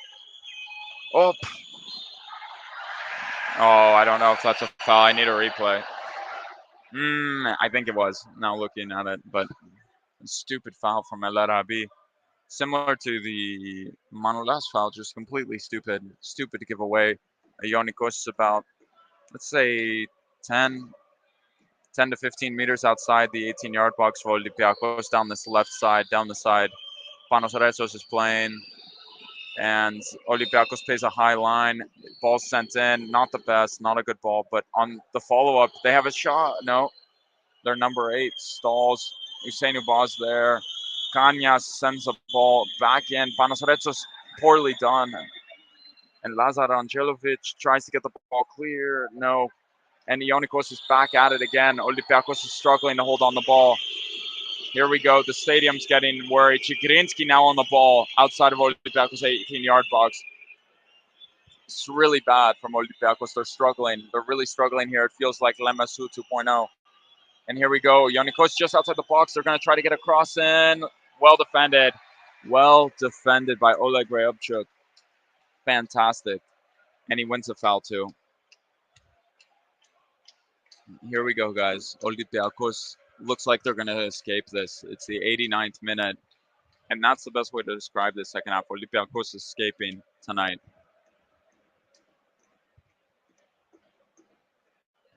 Oh, I don't know if that's a foul. I need a replay. I think it was, now looking at it, but a stupid foul from El Arabi. Similar to the Manolas foul, just completely stupid. Stupid to give away. Ionikos is about, let's say, 10 to 15 meters outside the 18-yard box for Olympiacos down this left side, down the side. Panos Retsos is playing, and Olympiacos plays a high line. Ball sent in, not the best, not a good ball, but on the follow-up, they have a shot. No, their number 8 stalls. Usainu Baz there. Kanyas sends a ball back in. Panos Retsos poorly done. And Lazar Angelovic tries to get the ball clear. No. And Ionikos is back at it again. Olympiacos is struggling to hold on the ball. Here we go. The stadium's getting worried. Chigrinsky now on the ball outside of Olympiacos' 18-yard box. It's really bad from Olympiacos. They're struggling. They're really struggling here. It feels like Lemesu 2.0. And here we go. Ionikos just outside the box. They're going to try to get a cross in. Well defended. Well defended by Oleg Reobchuk. Fantastic. And he wins the foul too. Here we go, guys. Olympiacos looks like they're going to escape this. It's the 89th minute. And that's the best way to describe this second half. Olympiacos escaping tonight.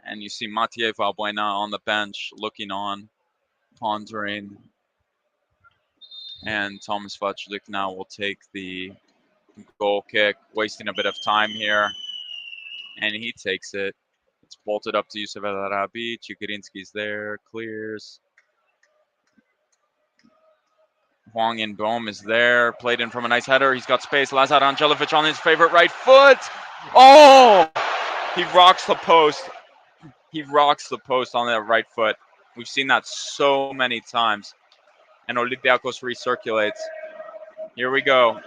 And you see Mathieu Valbuena on the bench, looking on, pondering. And Thomas Vaclik now will take the goal kick, wasting a bit of time here. And he takes it. It's bolted up to Youssef El Arabi. Chigrinsky's there, clears. Hwang In-beom is there, played in from a nice header. He's got space. Lazar Angelovic on his favorite right foot. Oh! He rocks the post. He rocks the post on that right foot. We've seen that so many times. And Olympiacos recirculates. Here we go.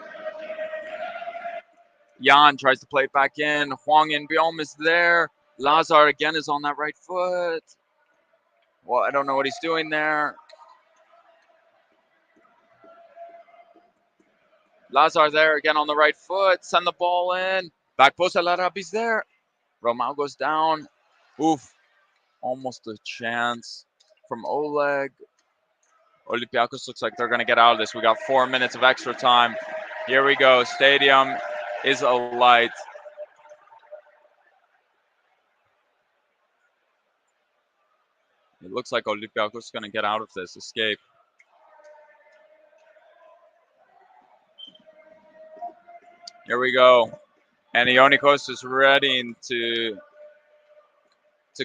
Jan tries to play it back in. Hwang In-beom is there. Lazar again is on that right foot. Well, I don't know what he's doing there. Lazar there again on the right foot. Send the ball in. Back post, El Arabi's there. Romao goes down. Oof. Almost a chance from Oleg. Olympiacos looks like they're going to get out of this. We got 4 minutes of extra time. Here we go. Stadium is alight. It looks like Olympiacos is going to get out of this. Escape. Here we go. And Ionikos is ready to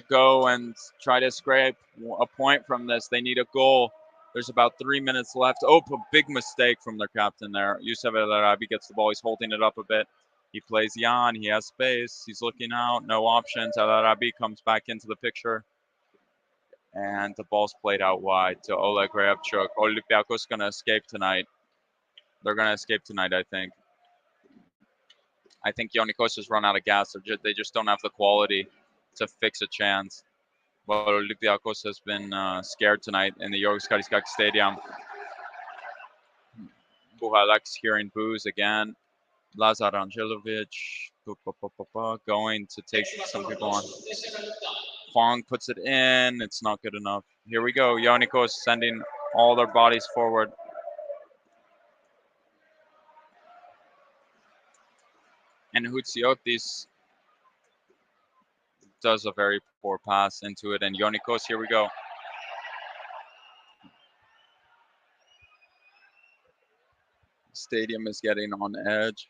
go and try to scrape a point from this. They need a goal. There's about 3 minutes left. Oh, a big mistake from their captain there. Youssef El Arabi gets the ball. He's holding it up a bit. He plays Jan. He has space. He's looking out. No options. El Arabi comes back into the picture. And the ball's played out wide to Oleg Ryabchuk. Olympiacos going to escape tonight. They're going to escape tonight, I think. I think Ionikos has run out of gas. They just don't have the quality to fix a chance. But Olympiacos has been scared tonight in the Yorgos Kariskakis Stadium. Buhalek's hearing boos again. Lazar Angelovic going to take some people on. Hwang puts it in. It's not good enough. Here we go. Ionikos sending all their bodies forward. And Houtziotis does a very poor pass into it. And Ionikos, here we go. Stadium is getting on edge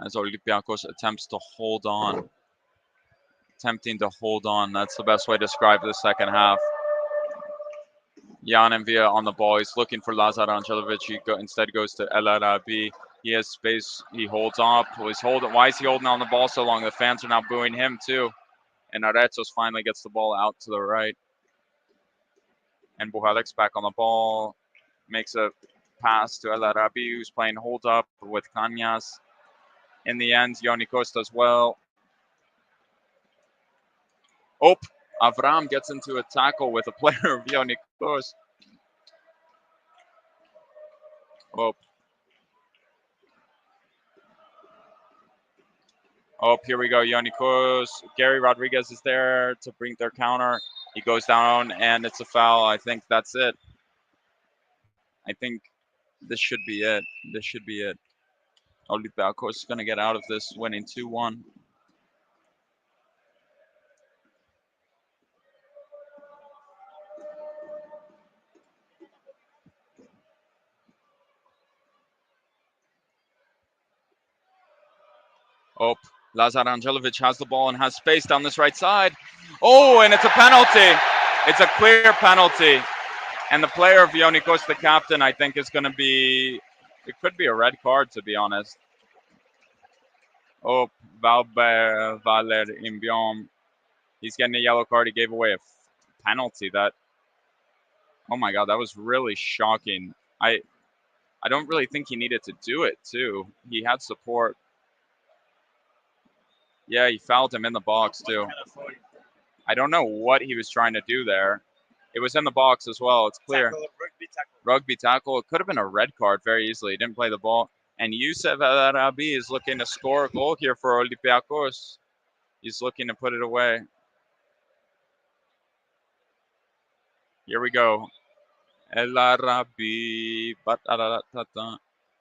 as Olympiacos attempts to hold on. Attempting to hold on. That's the best way to describe the second half. Jan Envia on the ball. He's looking for Lazar Angelovic. He instead goes to El Arabi. He has space. He holds up. Why is he holding on the ball so long? The fans are now booing him too. And Aretzos finally gets the ball out to the right. And Buhalek's back on the ball. Makes a pass to El Arabi, who's playing hold up with Kanyas. In the end, Ionikos does well. Oh, Avram gets into a tackle with a player of Ionikos. Oh, here we go. Ionikos. Gary Rodriguez is there to bring their counter. He goes down, and it's a foul. I think that's it. I think this should be it. This should be it. Olympiacos is going to get out of this winning 2-1. Oh, Lazar Angelovic has the ball and has space down this right side. Oh, and it's a penalty. It's a clear penalty. And the player of Ionikos, the captain, I think is going to be, it could be a red card, to be honest. Oh, Valer In-beom. He's getting a yellow card. He gave away a penalty that, oh my God, that was really shocking. I don't really think he needed to do it, too. He had support. Yeah, he fouled him in the box, too. I don't know what he was trying to do there. It was in the box as well. It's clear. Rugby tackle. It could have been a red card very easily. He didn't play the ball. And Youssef El Arabi is looking to score a goal here for Olympiacos. He's looking to put it away. Here we go. El Arabi.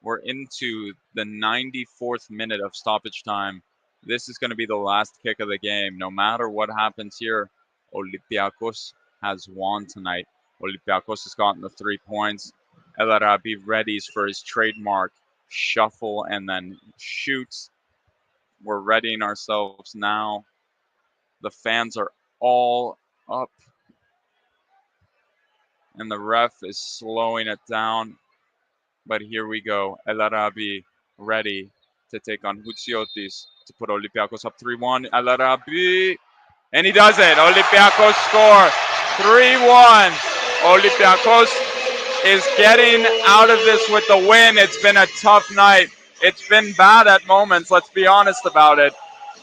We're into the 94th minute of stoppage time. This is going to be the last kick of the game. No matter what happens here, Olympiacos has won tonight. Olympiacos has gotten the 3 points. El Arabi readies for his trademark shuffle and then shoots. We're readying ourselves now. The fans are all up. And the ref is slowing it down. But here we go. El Arabi ready to take on Houtziotis to put Olympiacos up 3-1. El Arabi. And he does it. Olympiacos score 3-1. Olympiacos is getting out of this with the win. It's been a tough night. It's been bad at moments, let's be honest about it.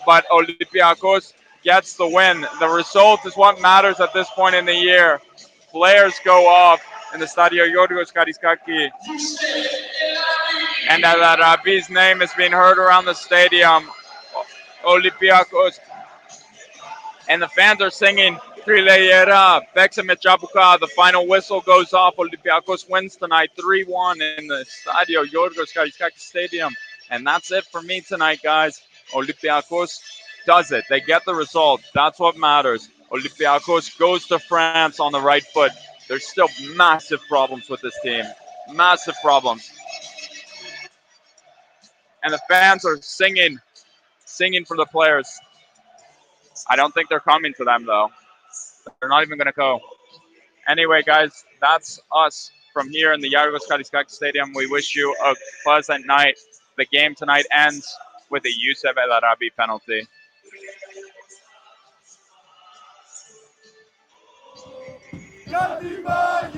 But Olympiacos gets the win. The result is what matters at this point in the year. Players go off in the Stadio Ionikos Kariskaki. And El Arabi's name is being heard around the stadium. Olympiacos. And the fans are singing Trileyera, Bexame Chabuca. The final whistle goes off. Olympiacos wins tonight 3-1 in the Stadio Ionikos Kariskaki Stadium. And that's it for me tonight, guys. Olympiacos does it. They get the result. That's what matters. Olympiacos goes to France on the right foot. There's still massive problems with this team. Massive problems. And the fans are singing for the players. I don't think they're coming to them, though. They're not even going to go. Anyway, guys, that's us from here in the Ionikos Kariskaki Stadium. We wish you a pleasant night. The game tonight ends with a Youssef El Arabi penalty. Katima,